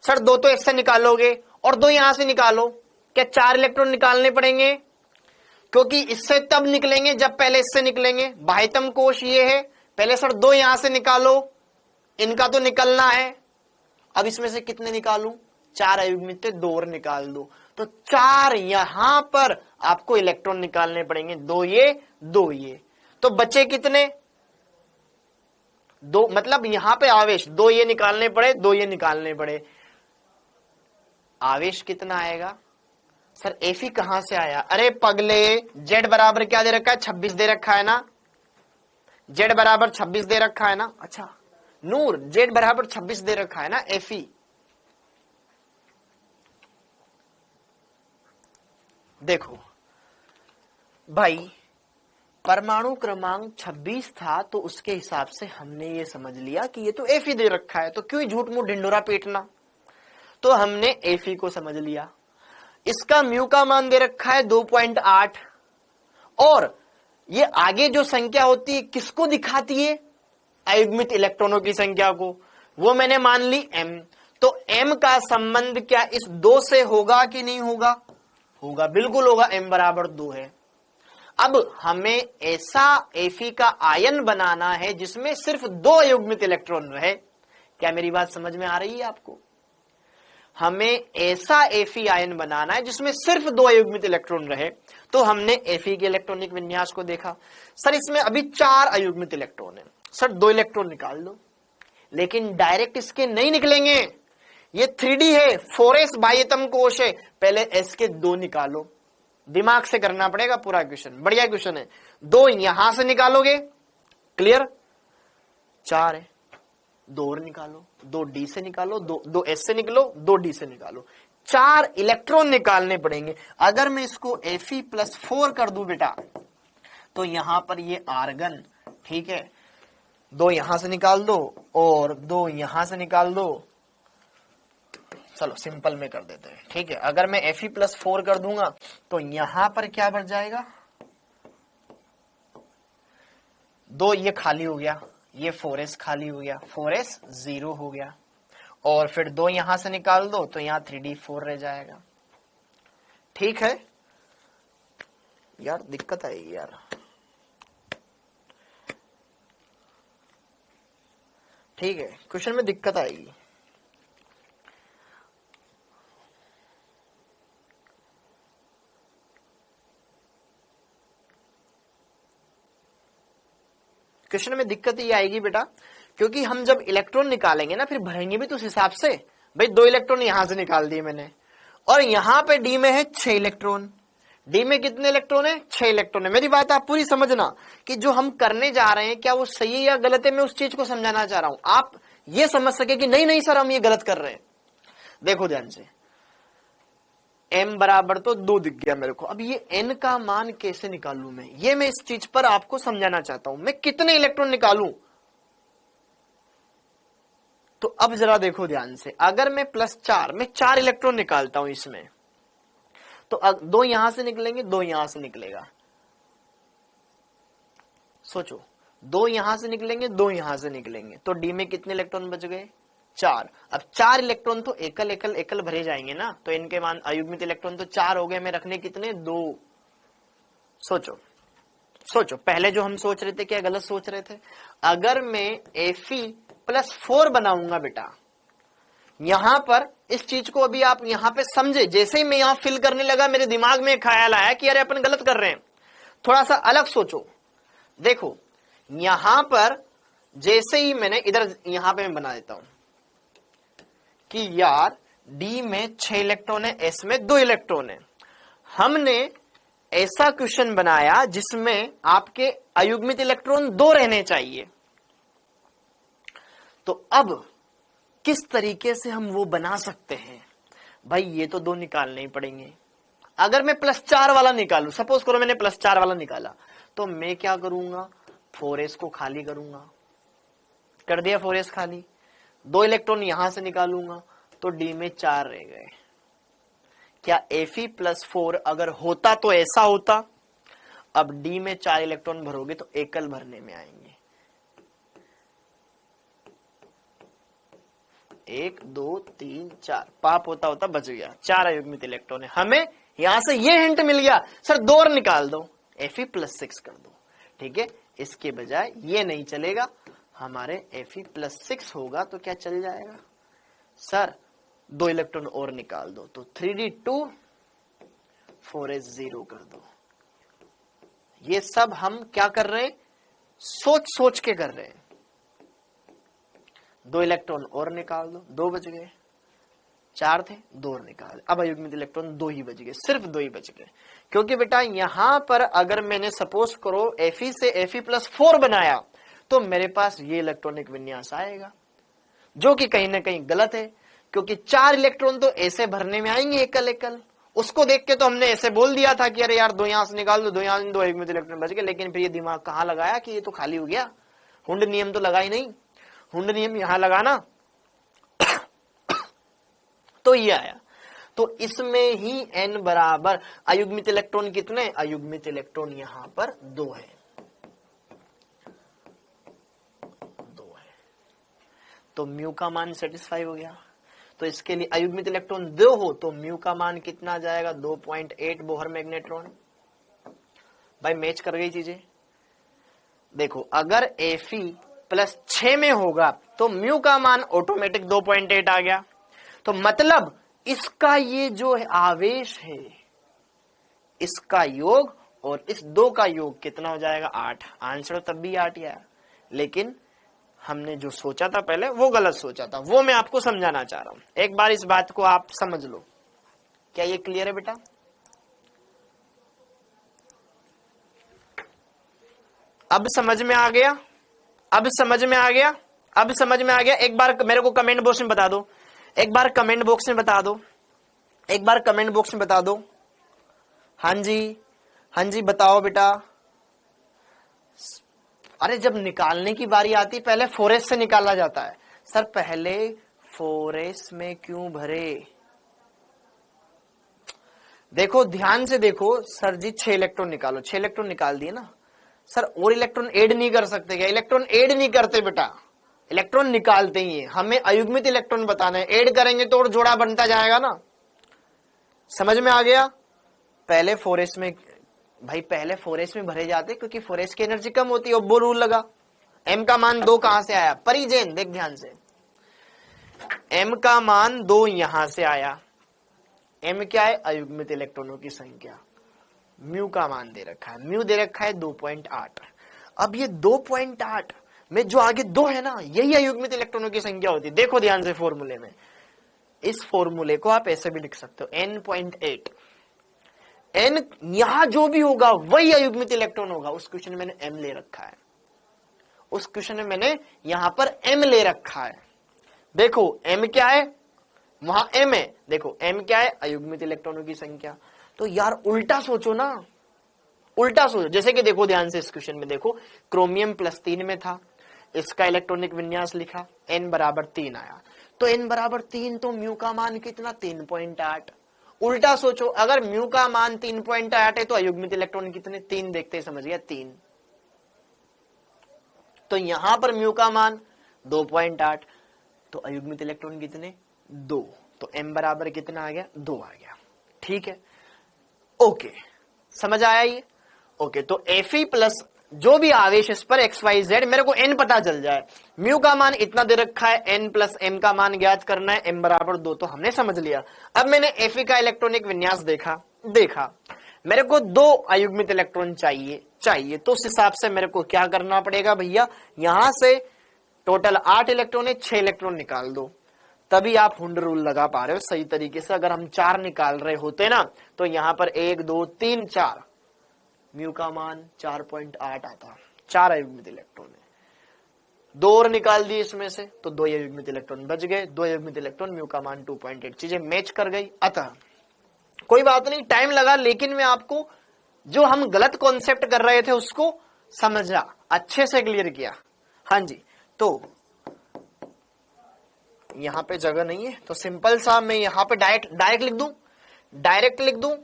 A: सर 2 तो इससे निकालोगे और 2 यहां से निकालो। क्या 4 इलेक्ट्रॉन निकालने पड़ेंगे? क्योंकि इससे तब निकलेंगे जब पहले इससे निकलेंगे। बाह्यतम कोश ये है, पहले सर 2 यहां से निकालो, इनका तो निकलना है। अब इसमें से कितने निकालूं? 4 अयुग्मित थे, 2 और निकाल दो, तो 4 यहां पर आपको इलेक्ट्रॉन निकालने पड़ेंगे, 2 ये 2 ये, तो बचे कितने? 2, मतलब यहां पे आवेश 2 ये निकालने पड़े, 2 ये निकालने पड़े। आवेश कितना आएगा? सर Fe कहां से आया? अरे पगले, Z बराबर क्या दे रखा है? 26 दे रखा है ना, Z बराबर 26 दे रखा है ना। अच्छा नूर, Z बराबर 26 दे रखा है ना Fe। देखो भाई, परमाणु क्रमांक 26 था, तो उसके हिसाब से हमने ये समझ लिया कि ये तो Fe दे रखा है, तो क्यों झूठ मूठ ढिंडोरा पीटना। तो हमने Fe को समझ लिया, इसका म्यू का मान दे रखा है 2.8, और ये आगे जो संख्या होती है किसको दिखाती है? अयुग्मित इलेक्ट्रॉनों की संख्या को, वो मैंने मान ली m। तो m का संबंध क्या इस 2 से होगा कि नहीं होगा? होगा, बिल्कुल होगा, m बराबर 2 है। अब हमें ऐसा Fe का आयन बनाना है जिसमें सिर्फ 2 अयुग्मित इलेक्ट्रॉन रहे। क्या मेरी बात समझ में आ रही है आपको? हमें ऐसा Fe आयन बनाना है जिसमें सिर्फ 2 अयुग्मित इलेक्ट्रॉन रहे। तो हमने Fe के इलेक्ट्रॉनिक विन्यास को देखा। सर इसमें अभी 4 अयुग्मित इलेक्ट्रॉन है, सर 2 इलेक्ट्रॉन निकाल दो। लेकिन डायरेक्ट इसके नहीं निकलेंगे, ये 3D है, 4s बाह्यतम कोश है, पहले s के 2 निकालो। दिमाग से करना पड़ेगा पूरा क्वेश्चन, बढ़िया क्वेश्चन है। 2 यहां से निकालोगे, क्लियर, 4 है, 2 और निकालो, 2 डी से निकालो, 2 एस से निकलो, 2 डी से निकालो, 4 इलेक्ट्रॉन निकालने पड़ेंगे। अगर मैं इसको Fe+4 कर दूं बेटा, तो यहां पर ये आर्गन, ठीक है, 2 यहां से निकाल दो और 2 यहां से निकाल दो। चलो सिंपल में कर देते हैं, ठीक है। अगर मैं Fe+4 कर दूंगा तो यहां पर क्या बढ़ जाएगा, 2 ये खाली हो गया, ये 4s खाली हो गया, 4s 0 हो गया, और फिर 2 यहां से निकाल दो तो यहां 3d4 रह जाएगा। ठीक है यार, दिक्कत आएगी यार, ठीक है, क्वेश्चन में दिक्कत आएगी। क्वेश्चन में दिक्कत ये आएगी बेटा, क्योंकि हम जब इलेक्ट्रॉन निकालेंगे ना, फिर भरेंगे भी तो उस हिसाब से। भाई 2 इलेक्ट्रॉन यहां से निकाल दिए मैंने, और यहां पे डी में है 6 इलेक्ट्रॉन। डी में कितने इलेक्ट्रॉन है, 6 इलेक्ट्रॉन है। मेरी बात आप पूरी समझना कि जो हम करने जा रहे हैं क्या वो सही है या गलत है, मैं उस चीज को समझाना चाह रहा हूं, आप ये समझ सके कि नहीं नहीं सर हम ये गलत कर रहे हैं। देखो ध्यान से, m बराबर तो 2 दिख गया मेरे को। अब ये n का मान कैसे निकालूं मैं, ये मैं इस चीज पर आपको समझाना चाहता हूं। मैं कितने इलेक्ट्रॉन निकालूं, तो अब जरा देखो ध्यान से, अगर मैं +4 मैं 4 इलेक्ट्रॉन निकालता हूं इसमें, तो 2 यहां से निकलेंगे, 2 यहां से निकलेगा। सोचो, 2 यहां से निकलेंगे, 2 यहां से निकलेंगे, तो डी में कितने इलेक्ट्रॉन बच गए, 4। अब 4 इलेक्ट्रॉन तो एकल एकल एकल भरे जाएंगे ना, तो इनके मान अयुग्मित इलेक्ट्रॉन तो 4 हो गए, मैं रखने कितने, 2। सोचो सोचो, पहले जो हम सोच रहे थे क्या गलत सोच रहे थे। अगर मैं Fe+4 बनाऊंगा बेटा, यहां पर इस चीज को अभी आप यहां पे समझे, जैसे ही मैं यहां फिल करने लगा मेरे दिमाग में ख्याल आया कि अरे अपन गलत कर रहे हैं, थोड़ा सा अलग सोचो। देखो यहां पर जैसे ही मैंने इधर यहां पे मैं बना देता हूं कि यार डी में 6 इलेक्ट्रॉन है, एस में 2 इलेक्ट्रॉन है। हमने ऐसा क्वेश्चन बनाया जिसमें आपके अयुग्मित इलेक्ट्रॉन 2 रहने चाहिए, तो अब किस तरीके से हम वो बना सकते हैं भाई, ये तो 2 निकालने ही पड़ेंगे। अगर मैं +4 वाला निकालू, सपोज करो मैंने +4 वाला निकाला, तो मैं क्या करूंगा, 4s को खाली करूंगा, कर दिया 4s खाली, 2 इलेक्ट्रॉन यहां से निकालूंगा, तो डी में 4 रह गए। क्या Fe+4 अगर होता तो ऐसा होता। अब डी में 4 इलेक्ट्रॉन भरोगे तो एकल भरने में आएंगे, 1 2 3 4, पाप होता होता बच गया, 4 अयुग्मित इलेक्ट्रॉन है। हमें यहां से ये हिंट मिल गया, सर 2 और निकाल दो, Fe+6 कर दो, ठीक है। इसके बजाय ये नहीं चलेगा, हमारे Fe+6 होगा तो क्या चल जाएगा, सर 2 इलेक्ट्रॉन और निकाल दो, तो 3d2 4s 0 कर दो। ये सब हम क्या कर रहे हैं, सोच सोच के कर रहे हैं। 2 इलेक्ट्रॉन और निकाल दो, 2 बच गए, 4 थे 2 और निकाल, अब अयुग्मित इलेक्ट्रॉन 2 ही बच गए, सिर्फ 2 ही बच गए। क्योंकि बेटा यहां पर अगर मैंने सपोज करो Fe से Fe+4 बनाया, तो मेरे पास ये इलेक्ट्रॉनिक विन्यास आएगा, जो कि कहीं ना कहीं गलत है, क्योंकि 4 इलेक्ट्रॉन तो ऐसे भरने में आएंगे एकल एकल। उसको देख के तो हमने ऐसे बोल दिया था कि अरे यार 2 यहां से निकाल दो, 2 यहां से, 2 अयुग्मित इलेक्ट्रॉन बच गए। लेकिन फिर ये दिमाग कहां लगाया कि ये तो खाली हो गया, हुंड नियम तो लगा ही नहीं, हुंड नियम यहां लगाना तो ये आया। तो इसमें ही n बराबर अयुग्मित इलेक्ट्रॉन कितने, अयुग्मित इलेक्ट्रॉन यहां पर 2 है, 2 है, तो म्यू का मान सेटिस्फाई हो गया। तो इसके लिए अयुग्मित इलेक्ट्रॉन 2 हो तो म्यू का मान कितना जाएगा, 2.8 बोहर मैग्नेट्रॉन। भाई मैच कर गई चीजें। देखो अगर Fe+6 में होगा तो म्यू का मान ऑटोमेटिक 2.8 आ गया, तो मतलब इसका ये जो है आवेश है, इसका योग और इस 2 का योग कितना हो जाएगा 8। आंसर तब भी 8 ही आया, लेकिन हमने जो सोचा था पहले वो गलत सोचा था, वो मैं आपको समझाना चाह रहा हूं। एक बार इस बात को आप समझ लो। क्या ये क्लियर है बेटा? अब समझ में आ गया? अब समझ में आ गया? अब समझ में आ गया? एक बार मेरे को कमेंट बॉक्स में बता दो, एक बार कमेंट बॉक्स में बता दो, एक बार कमेंट बॉक्स में बता दो। हाँ जी, हाँ जी बताओ बेटा। अरे जब निकालने की बारी आती पहले 4s से निकाला जाता है। सर पहले 4s में क्यों भरे? देखो ध्यान से देखो, सर जी 6 इलेक्ट्रॉन निकालो, 6 इलेक्ट्रॉन निकाल दिए ना सर, और इलेक्ट्रॉन ऐड नहीं कर सकते क्या? इलेक्ट्रॉन ऐड नहीं करते बेटा, इलेक्ट्रॉन निकालते ही है। हमें अयुग्मित इलेक्ट्रॉन बताना है, ऐड करेंगे तो और जोड़ा बनता जाएगा ना। समझ में आ गया? पहले 4s में भाई, पहले 4s में भरे जाते क्योंकि 4s की एनर्जी कम होती है। वो रूल लगा। m का मान 2 कहां से आया? परिजन देख ध्यान से, m का मान 2 यहां से आया। m क्या है? अयुग्मित इलेक्ट्रॉनों की संख्या। म्यू का मान दे रखा है, म्यू दे रखा है 2.8। अब ये 2.8 में जो आगे 2 है ना, यही अयुग्मित इलेक्ट्रॉनों की संख्या होती है। देखो ध्यान से फॉर्मूले में, इस फॉर्मूले को आप ऐसे भी लिख सकते हो, n.8। n यहां जो भी होगा वही अयुग्मित इलेक्ट्रॉन होगा। उस क्वेश्चन में मैंने m ले रखा है, उस क्वेश्चन में मैंने यहां पर m ले रखा है। देखो m क्या है? वहां m है। देखो m क्या है? अयुग्मित इलेक्ट्रॉनों की संख्या। तो यार उल्टा सोचो ना, उल्टा सोचो। जैसे कि देखो ध्यान से, इस क्वेश्चन में देखो क्रोमियम +3 में था, इसका इलेक्ट्रॉनिक विन्यास लिखा, n बराबर 3 आया। तो n बराबर 3, तो म्यू का मान कितना? 3.8। उल्टा सोचो, अगर म्यू का मान 3.8 है तो अयुग्मित इलेक्ट्रॉन कितने? 3। देखते ही समझ गया, 3। तो यहां पर म्यू का मान 2.8, तो अयुग्मित इलेक्ट्रॉन कितने? 2। तो m बराबर कितना आ गया? 2 आ गया। ठीक है, ओके, समझ आया ये? ओके, तो Fe प्लस जो भी आवेश इस पर XYZ, मेरे को n पता चल जाए। म्यू का मान इतना दे रखा है, n प्लस m का मान ज्ञात करना है, m बराबर 2, तो हमने समझ लिया। अब मैंने Fe का इलेक्ट्रॉनिक विन्यास देखा, मेरे को 2 अयुग्मित इलेक्ट्रॉन चाहिए, तो उस हिसाब से मेरे को क्या करना पड़ेगा भैया? यहां से टोटल 8 इलेक्ट्रॉन है, 6 इलेक्ट्रॉन निकाल दो, तभी आप हुंड रूल लगा पा रहे हो सही तरीके से। अगर हम 4 निकाल रहे होते ना, तो यहां पर 1 2 3 4, म्यू का मान 4.8 आता। 4 अयुग्मित इलेक्ट्रॉन है, 2 और निकाल दिए इसमें से, तो 2 अयुग्मित इलेक्ट्रॉन बच गए। 2 अयुग्मित इलेक्ट्रॉन, म्यू का मान 2.8, चीजें मैच कर गई। अतः कोई बात नहीं, टाइम लगा, लेकिन मैं आपको जो हम गलत कॉन्सेप्ट कर रहे थे उसको समझा, अच्छे से क्लियर किया। हाँ जी, तो यहां पे जगह नहीं है, तो सिंपल सा मैं यहां पे डायरेक्ट लिख दूं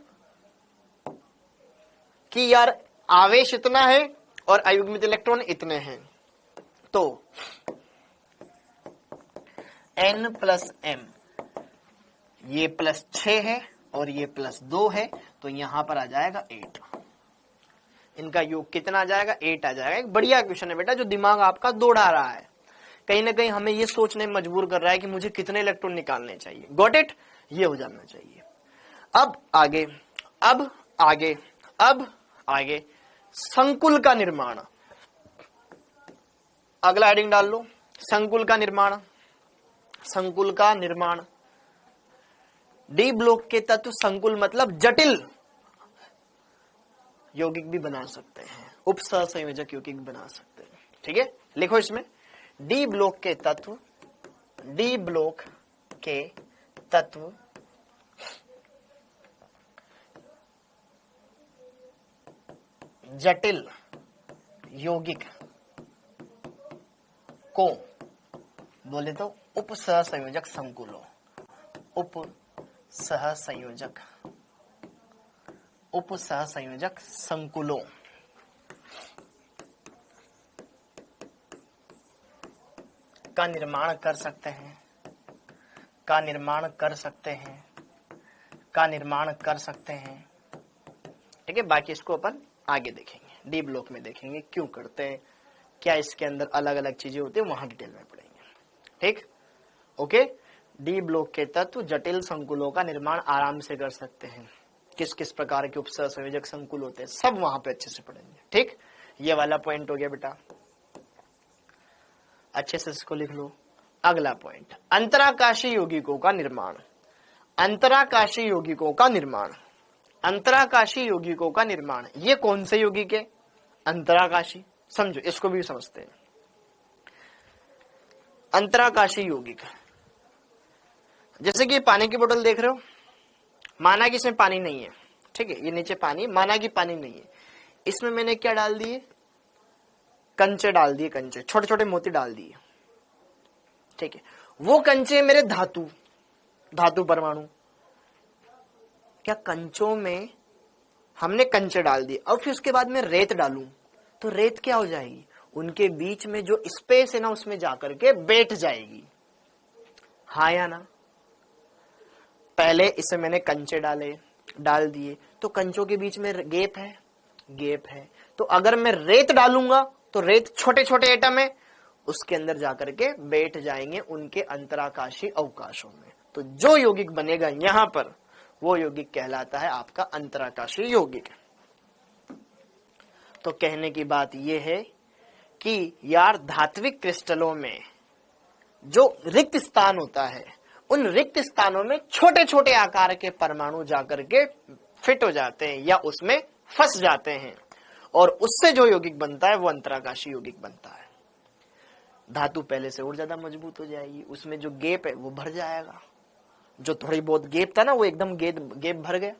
A: कि यार आवेश इतना है और अयुग्मित इलेक्ट्रॉन इतने हैं। तो n प्लस m, ये +6 है और ये +2 है, तो यहां पर आ जाएगा 8। इनका योग कितना आ जाएगा? 8 आ जाएगा। एक बढ़िया क्वेश्चन है बेटा, जो दिमाग आपका दौड़ा रहा है, कहीं ना कहीं हमें ये सोचने में मजबूर कर रहा है कि मुझे कितने इलेक्ट्रॉन निकालने चाहिए। Got it? ये हो जाना चाहिए। अब आगे संकुल का निर्माण। अगला हेडिंग डाल लो, संकुल का निर्माण। डी ब्लॉक के तत्व संकुल मतलब जटिल यौगिक भी बना सकते हैं, उपसहसंयोजक यौगिक बना सकते हैं। ठीक है, लिखो इसमें, डी ब्लॉक के तत्व जटिल यौगिक को बोले तो उपसहसंयोजक संकुलों, उपसहसंयोजक संकुलों का निर्माण कर सकते हैं। ठीक है, बाकी इसको अपन आगे देखेंगे, डी ब्लॉक में देखेंगे क्यों करते हैं, क्या इसके अंदर अलग अलग चीजें होती है, वहां डिटेल में पढ़ेंगे। ठीक, ओके, डी ब्लॉक के तत्व जटिल संकुलों का निर्माण आराम से कर सकते हैं। किस किस प्रकार के उपसर्ग संयोजक संकुल होते हैं सब वहां पे अच्छे से पढ़ेंगे। ठीक, ये वाला पॉइंट हो गया बेटा, अच्छे से इसको लिख लो। अगला पॉइंट, अंतराकाशी यौगिकों का निर्माण। अंतराकाशी यौगिकों का निर्माण, अंतराकाशी यौगिकों का निर्माण, ये कौन से यौगिक है? अंतराकाशी, समझो इसको भी समझते हैं। अंतराकाशी यौगिक, जैसे कि पानी की बोतल देख रहे हो, माना कि इसमें पानी नहीं है, ठीक है, ये नीचे पानी, माना कि पानी नहीं है, इसमें मैंने क्या डाल दिए? कंचे डाल दिए, कंचे, छोटे छोटे मोती डाल दिए, ठीक है। वो कंचे मेरे धातु, धातु परमाणु, क्या कंचों में हमने कंचे डाल दिए, और फिर उसके बाद मैं रेत डालूं तो रेत क्या हो जाएगी? उनके बीच में जो स्पेस है ना उसमें जाकर के बैठ जाएगी, हाँ या ना? पहले इसे मैंने कंचे डाल दिए तो कंचों के बीच में गैप है, गैप है, तो अगर मैं रेत डालूंगा तो रेत छोटे छोटे एटम है, उसके अंदर जाकर के बैठ जाएंगे उनके अंतराकाशी अवकाशों में। तो जो यौगिक बनेगा यहां पर वो यौगिक कहलाता है आपका अंतराकाशी यौगिक। तो कहने की बात यह है कि यार धात्विक क्रिस्टलों में जो रिक्त स्थान होता है उन रिक्त स्थानों में छोटे छोटे आकार के परमाणु जाकर के फिट हो जाते हैं या उसमें फंस जाते हैं, और उससे जो यौगिक बनता है वो अंतराकाशी यौगिक बनता है। धातु पहले से और ज्यादा मजबूत हो जाएगी, उसमें जो गैप है वो भर जाएगा, जो थोड़ी बहुत गैप था ना वो एकदम गैप भर गया।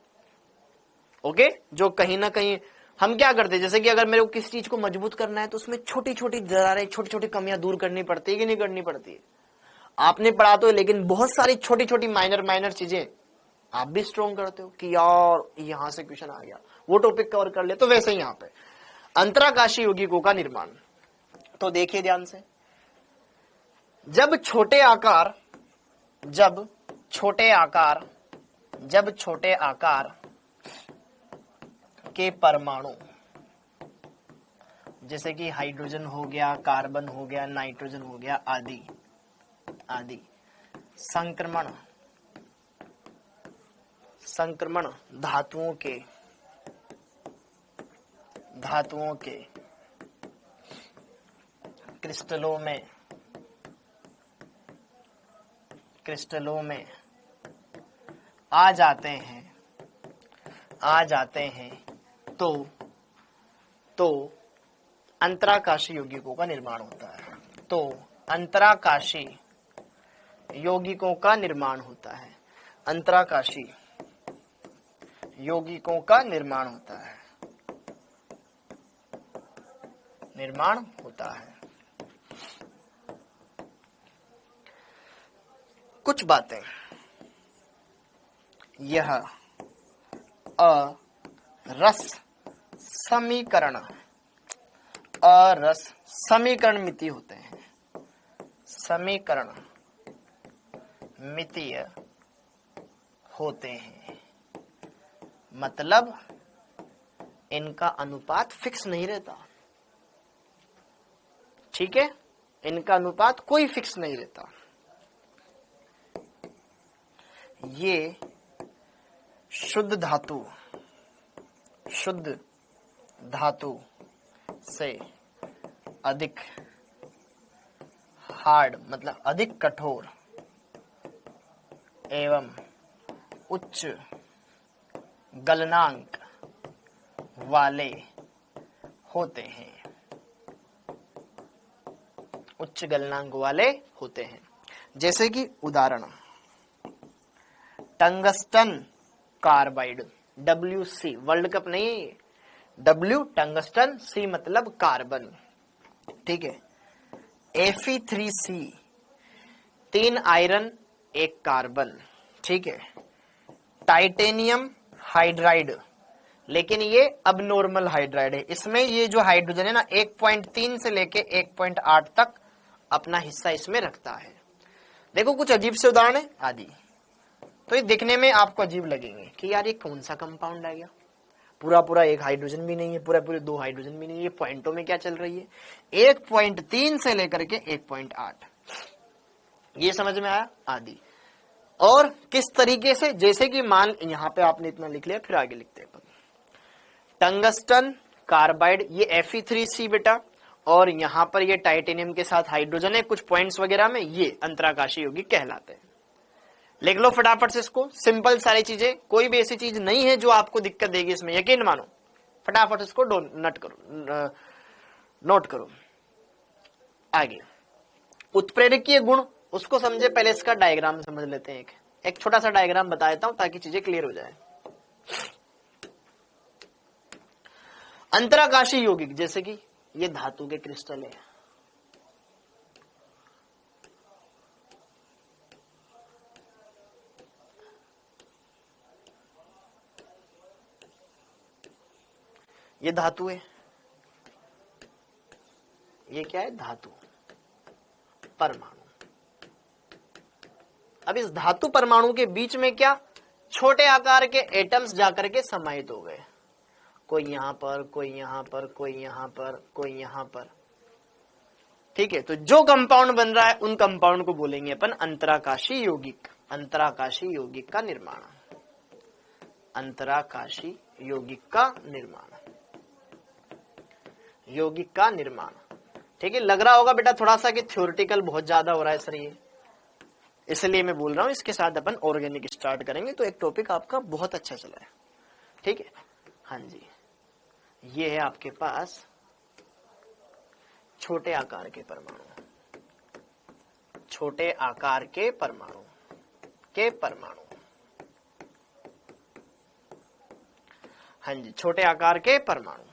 A: ओके, जो कहीं ना कहीं हम क्या करते हैं, जैसे कि अगर मेरे को किसी चीज को मजबूत करना है तो उसमें छोटी छोटी दरारें, छोटी छोटी कमियां दूर करनी पड़ती है कि नहीं करनी पड़ती है? आपने पढ़ा तो है, लेकिन बहुत सारी छोटी छोटी माइनर चीजें आप भी स्ट्रॉन्ग करते हो कि यार यहां से क्वेश्चन आ गया, वो टॉपिक कवर कर ले। तो वैसे ही यहां पे अंतराकाशी यौगिकों का निर्माण, तो देखिए ध्यान से, जब छोटे आकार के परमाणु, जैसे कि हाइड्रोजन हो गया, कार्बन हो गया, नाइट्रोजन हो गया, आदि आदि, संक्रमण धातुओं के क्रिस्टलों में आ जाते हैं तो अंतराकाशी यौगिकों का निर्माण होता है। तो अंतराकाशी यौगिकों का निर्माण होता है, अंतराकाशी यौगिकों का निर्माण होता है, निर्माण होता है। कुछ बातें, यह अरस समीकरण मिति होते हैं, समीकरण मितीय होते हैं, मतलब इनका अनुपात फिक्स नहीं रहता, ठीक है, इनका अनुपात कोई फिक्स नहीं रहता। ये शुद्ध धातु से अधिक हार्ड, मतलब अधिक कठोर एवं उच्च गलनांक वाले होते हैं, उच्च गलनांक वाले होते हैं। जैसे कि उदाहरण, tungsten carbide, WC, world cup नहीं, W टंगस्टन, C मतलब कार्बन, ठीक है। Fe3C, 3 आयरन 1 कार्बन, ठीक है। टाइटेनियम हाइड्राइड, लेकिन ये अब नॉर्मल हाइड्राइड है, इसमें ये जो हाइड्रोजन है ना 1.3 से लेके 1.8 तक अपना हिस्सा इसमें रखता है। देखो कुछ अजीब से उदाहरण है आदि, तो ये दिखने में आपको अजीब लगेंगे कि यार ये कौन सा कंपाउंड आ गया, पूरा एक हाइड्रोजन भी नहीं है, पूरे 2 हाइड्रोजन भी नहीं है, ये पॉइंटों में क्या चल रही है, 1.3 से लेकर के 1.8, ये समझ में आया आदि। और किस तरीके से, जैसे कि मान यहां पे आपने इतना लिख लिया, फिर आगे लिखते हैं। टंगस्टन कार्बाइड ये Fe3C बेटा, और यहां पर ये टाइटेनियम के साथ हाइड्रोजन है, कुछ पॉइंट्स वगैरह में ये अंतराकाशीय यौगिक कहलाते हैं। लिख लो फटाफट से इसको, सिंपल सारी चीजें, कोई भी ऐसी चीज नहीं है जो आपको दिक्कत देगी इसमें, यकीन मानो। फटाफट इसको नोट करो। आगे उत्प्रेरकीय गुण, उसको समझे पहले इसका डायग्राम समझ लेते हैं। एक छोटा सा डायग्राम बता देता हूं ताकि चीजें क्लियर हो जाए। अंतराकाशीय यौगिक, जैसे कि ये धातु के क्रिस्टल है, ये धातु है, ये क्या है, धातु परमाणु। अब इस धातु परमाणु के बीच में क्या, छोटे आकार के एटम्स जाकर के समाहित हो गए, कोई यहां पर, कोई यहां पर, कोई यहां पर, कोई यहां पर। ठीक है, तो जो कंपाउंड बन रहा है उन कंपाउंड को बोलेंगे अपन अंतराकाशीय यौगिक। अंतराकाशीय यौगिक का निर्माण, अंतराकाशीय यौगिक का निर्माण, यौगिक का निर्माण। ठीक है, लग रहा होगा बेटा थोड़ा सा कि थ्योरेटिकल बहुत ज्यादा हो रहा है सर ये, इसलिए मैं बोल रहा हूं इसके साथ अपन ऑर्गेनिक स्टार्ट करेंगे तो एक टॉपिक आपका बहुत अच्छा चला है। ठीक है, हाँ जी, ये है आपके पास छोटे आकार के परमाणु, छोटे आकार के परमाणु हाँ जी, छोटे आकार के परमाणु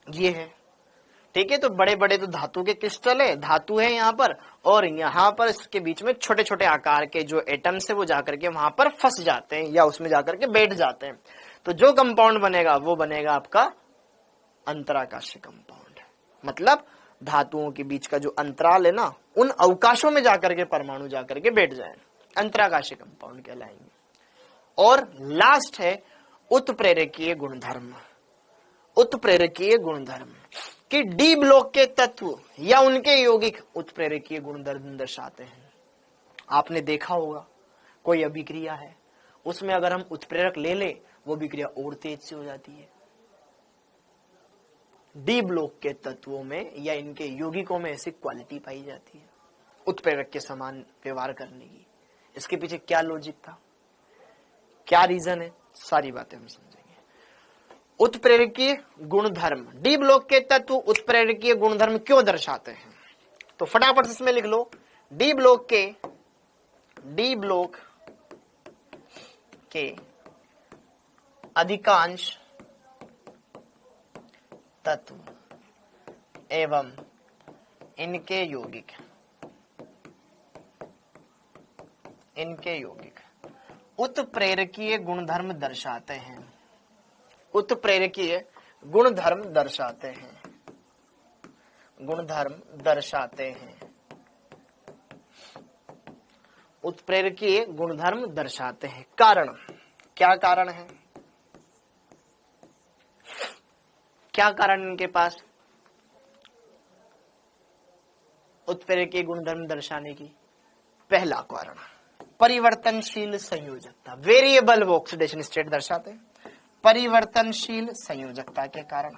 A: ये है। ठीक है, तो बड़े बड़े तो धातु के क्रिस्टल है, धातु है यहाँ पर, और यहाँ पर इसके बीच में छोटे छोटे आकार के जो एटम्स है वो जाकर के वहां पर फंस जाते हैं या उसमें जाकर के बैठ जाते हैं। तो जो कंपाउंड बनेगा वो बनेगा आपका अंतराकाशीय कंपाउंड। मतलब धातुओं के बीच का जो अंतराल है ना, उन अवकाशों में जाकर के परमाणु जाकर के बैठ जाए, अंतराकाशीय कंपाउंड कहलाएंगे। और लास्ट है उत्प्रेरकीय गुणधर्म। उत्प्रेरकीय गुणधर्म कि डी ब्लॉक के तत्व या उनके यौगिक उत्प्रेरकीय गुणधर्म दर्शाते हैं। आपने देखा होगा कोई अभिक्रिया है, उसमें अगर हम उत्प्रेरक ले ले वो अभिक्रिया और तेज से हो जाती है। डी ब्लॉक के तत्वों में या इनके यौगिकों में ऐसी क्वालिटी पाई जाती है उत्प्रेरक के समान व्यवहार करने की। इसके पीछे क्या लॉजिक था, क्या रीजन है, सारी बातें हम समझेंगे। उत्प्रेरकीय गुणधर्म, डी ब्लॉक के तत्व उत्प्रेरकीय गुणधर्म क्यों दर्शाते हैं, तो फटाफट इसमें लिख लो। डी ब्लॉक के अधिकांश तत्व एवं इनके यौगिक उत्प्रेरकीय गुणधर्म दर्शाते हैं। उत्प्रेरकीय गुणधर्म दर्शाते हैं, गुणधर्म दर्शाते हैं, उत्प्रेरकीय गुणधर्म दर्शाते हैं। कारण, क्या कारण है, क्या कारण इनके पास उत्प्रेरकीय गुणधर्म दर्शाने की? पहला कारण परिवर्तनशील संयोजकता, वेरिएबल ऑक्सीडेशन स्टेट दर्शाते हैं। परिवर्तनशील संयोजकता के कारण,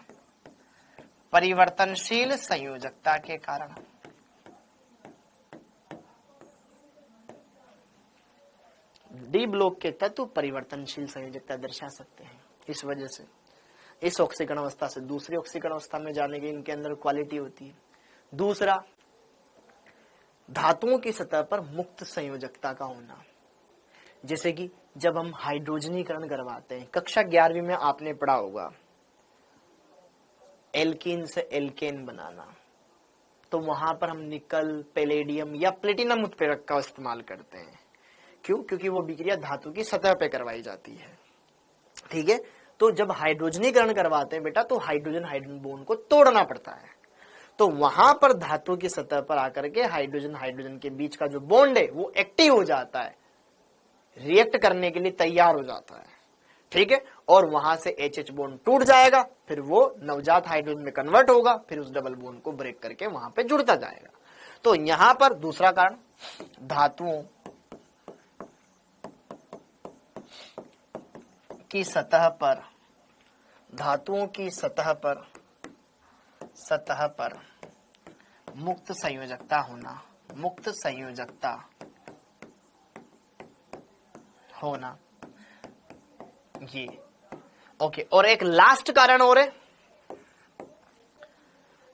A: परिवर्तनशील संयोजकता के कारण डी ब्लॉक के तत्व परिवर्तनशील संयोजकता दर्शा सकते हैं। इस वजह से इस ऑक्सीकरण अवस्था से दूसरी ऑक्सीकरण अवस्था में जाने की इनके अंदर क्वालिटी होती है। दूसरा, धातुओं की सतह पर मुक्त संयोजकता का होना, जैसे कि जब हम हाइड्रोजनीकरण करवाते हैं, कक्षा 11वीं में आपने पढ़ा होगा एल्कीन से एल्केन बनाना, तो वहां पर हम निकल, पैलेडियम या प्लेटिनम उत्प्रेरक का इस्तेमाल करते हैं। क्यों? क्योंकि वो विक्रिया धातु की सतह पे करवाई जाती है। ठीक है, तो जब हाइड्रोजनीकरण करवाते हैं बेटा तो हाइड्रोजन हाइड्रोजन बॉन्ड को तोड़ना पड़ता है, तो वहां पर धातु की सतह पर आकर के हाइड्रोजन हाइड्रोजन के बीच का जो बॉन्ड है वो एक्टिव हो जाता है, रिएक्ट करने के लिए तैयार हो जाता है। ठीक है, और वहां से HH बॉन्ड टूट जाएगा, फिर वो नवजात हाइड्रोजन में कन्वर्ट होगा, फिर उस डबल बॉन्ड को ब्रेक करके वहां पे जुड़ता जाएगा। तो यहां पर दूसरा कारण, धातुओं की सतह पर, धातुओं की सतह पर मुक्त संयोजकता होना, मुक्त संयोजकता होना, ये ओके। और एक लास्ट कारण और है,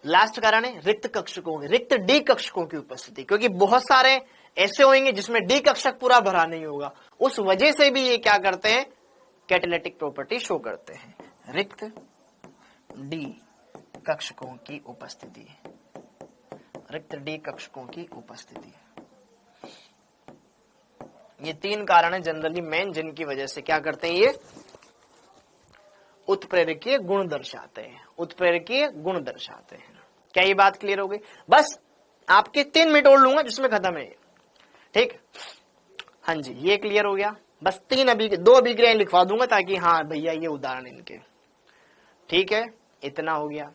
A: लास्ट कारण है रिक्त कक्षकों की, रिक्त डी कक्षकों की उपस्थिति, क्योंकि बहुत सारे ऐसे होंगे जिसमें डी कक्षक पूरा भरा नहीं होगा, उस वजह से भी ये क्या करते हैं, कैटालिटिक प्रॉपर्टी शो करते हैं, रिक्त डी कक्षकों की उपस्थिति, रिक्त डी कक्षकों की उपस्थिति। ये तीन कारण है जनरली मेन, जिनकी वजह से क्या करते हैं, ये उत्प्रेरकीय गुण दर्शाते हैं, उत्प्रेरकीय गुण दर्शाते हैं। क्या ये बात क्लियर हो गई? बस आपके 3 मिनट और लूंगा जिसमें खत्म है, ठीक। हाँ जी, ये क्लियर हो गया। बस 2 अभिक्रियाएं लिखवा दूंगा ताकि हाँ भैया ये उदाहरण इनके, ठीक है, इतना हो गया।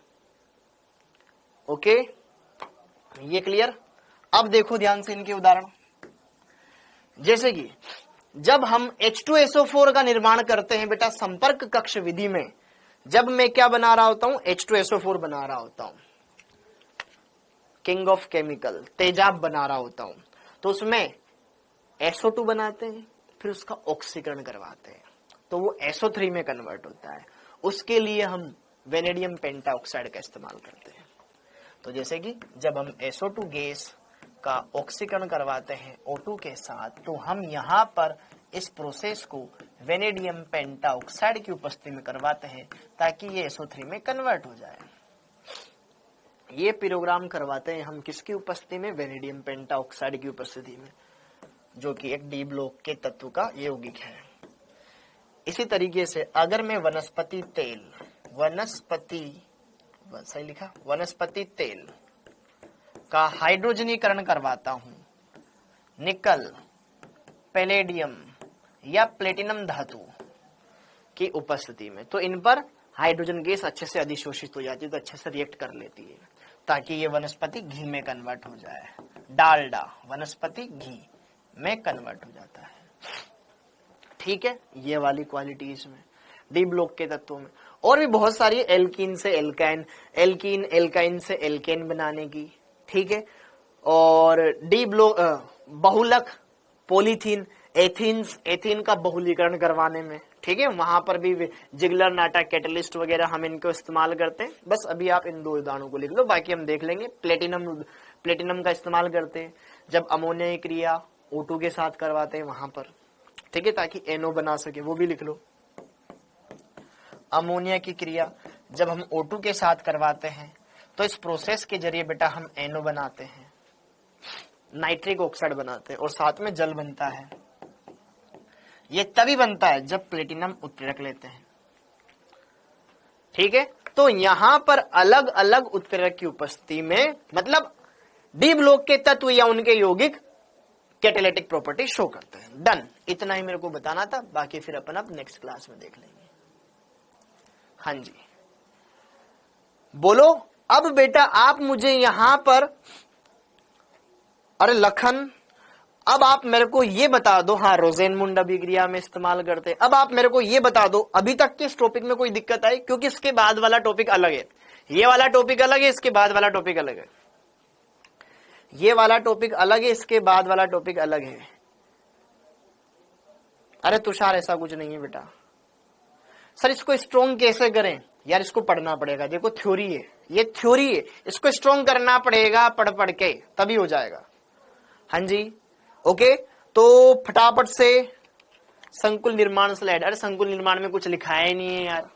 A: ओके, ये क्लियर। अब देखो ध्यान से इनके उदाहरण, जैसे कि जब हम H2SO4 का निर्माण करते हैं बेटा संपर्क कक्ष विधि में, जब मैं क्या बना रहा होता हूं, H2SO4 बना रहा होता हूं, किंग ऑफ केमिकल तेजाब बना रहा होता हूं, तो उसमें SO2 बनाते हैं, फिर उसका ऑक्सीकरण करवाते हैं, तो वो SO3 में कन्वर्ट होता है। उसके लिए हम वेनेडियम पेंटाऑक्साइड का इस्तेमाल करते हैं। तो जैसे कि जब हम SO2 गैस का ऑक्सीकरण करवाते हैं O2 के साथ, तो हम यहां पर इस प्रोसेस को वेनेडियम पेंटाऑक्साइड की उपस्थिति में करवाते हैं ताकि ये SO3 में कन्वर्ट हो जाए। ये प्रोग्राम करवाते हैं हम किसकी उपस्थिति में, वेनेडियम पेंटाऑक्साइड की उपस्थिति में, जो कि एक डी ब्लॉक के तत्व का यौगिक है। इसी तरीके से अगर मैं वनस्पति तेल, सही लिखा, वनस्पति तेल का हाइड्रोजनीकरण करवाता हूं निकल, पैलेडियम या प्लेटिनम धातु की उपस्थिति में, तो इन पर हाइड्रोजन गैस अच्छे से अधिशोषित हो जाती है, तो अच्छे से रिएक्ट कर लेती है ताकि ये वनस्पति घी में कन्वर्ट हो जाए। डालडा वनस्पति घी में कन्वर्ट हो जाता है, ठीक है। ये वाली क्वालिटी इसमें डी ब्लॉक के तत्वों में। और भी बहुत सारी, एल्कीन से एल्काइन, एल्काइन से एल्केन बनाने की, ठीक है। और डी ब्लॉक बहुलक, पॉलीथीन, एथीन का बहुलीकरण करवाने में, ठीक है, वहां पर भी जिगलर नाटा कैटलिस्ट वगैरह हम इनको इस्तेमाल करते हैं। बस अभी आप इन 2 उदाहरणों को लिख लो, बाकी हम देख लेंगे। प्लेटिनम का इस्तेमाल करते हैं जब अमोनिया की क्रिया O2 के साथ करवाते हैं वहां पर, ठीक है, ताकि NO बना सके, वो भी लिख लो। अमोनिया की क्रिया जब हम O2 के साथ करवाते हैं तो इस प्रोसेस के जरिए बेटा हम NO बनाते हैं, नाइट्रिक ऑक्साइड बनाते हैं और साथ में जल बनता है। ये तभी बनता है जब प्लेटिनम उत्प्रेरक लेते हैं, ठीक है। तो यहां पर अलग अलग उत्प्रेरक की उपस्थिति में, मतलब डी ब्लॉक के तत्व या उनके यौगिक कैटालिटिक प्रॉपर्टी शो करते हैं। डन, इतना ही मेरे को बताना था, बाकी फिर अपन अब नेक्स्ट क्लास में देख लेंगे। हाँ जी, बोलो। अब बेटा आप मुझे यहां पर, अरे लखन, अब आप मेरे को ये बता दो, हाँ रोजेनमुंड अभिक्रिया में इस्तेमाल करते हैं। अब आप मेरे को ये बता दो अभी तक के इस टॉपिक में कोई दिक्कत आई, क्योंकि इसके बाद वाला टॉपिक अलग है, ये वाला टॉपिक अलग है, इसके बाद वाला टॉपिक अलग है, ये वाला टॉपिक अलग है, इसके बाद वाला टॉपिक अलग है। अरे तुषार ऐसा कुछ नहीं है बेटा। सर इसको स्ट्रॉन्ग कैसे करें यार, इसको पढ़ना पड़ेगा। देखो थ्योरी है, ये थ्योरी है, इसको स्ट्रॉन्ग करना पड़ेगा, पढ़ पढ़ के तभी हो जाएगा। हाँ जी, ओके। तो फटाफट से संकुल निर्माण स्लाइड, अरे संकुल निर्माण में कुछ लिखाया ही नहीं है यार।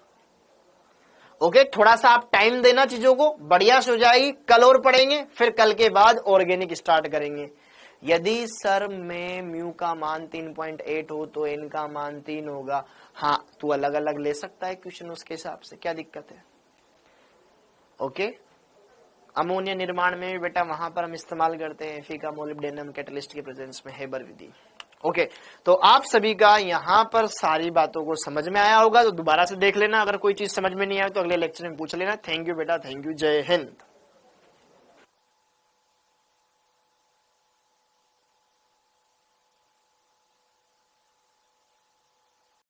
A: ओके, थोड़ा सा आप टाइम देना चीजों को, बढ़िया से हो जाएगी। कल और पढ़ेंगे, फिर कल के बाद ऑर्गेनिक स्टार्ट करेंगे। यदि सर में म्यू का मान 3.8 हो तो एन का मान 3 होगा। हाँ, तू अलग अलग ले सकता है क्वेश्चन, उसके हिसाब से क्या दिक्कत है। ओके, अमोनिया निर्माण में बेटा वहां पर हम इस्तेमाल करते हैं फीका मोलिब्डेनम कैटलिस्ट के प्रेजेंस में हेबर विधि। ओके, तो आप सभी का यहाँ पर सारी बातों को समझ में आया होगा, तो दोबारा से देख लेना। अगर कोई चीज समझ में नहीं आए तो अगले लेक्चर में पूछ लेना। थैंक यू बेटा, थैंक यू, जय हिंद।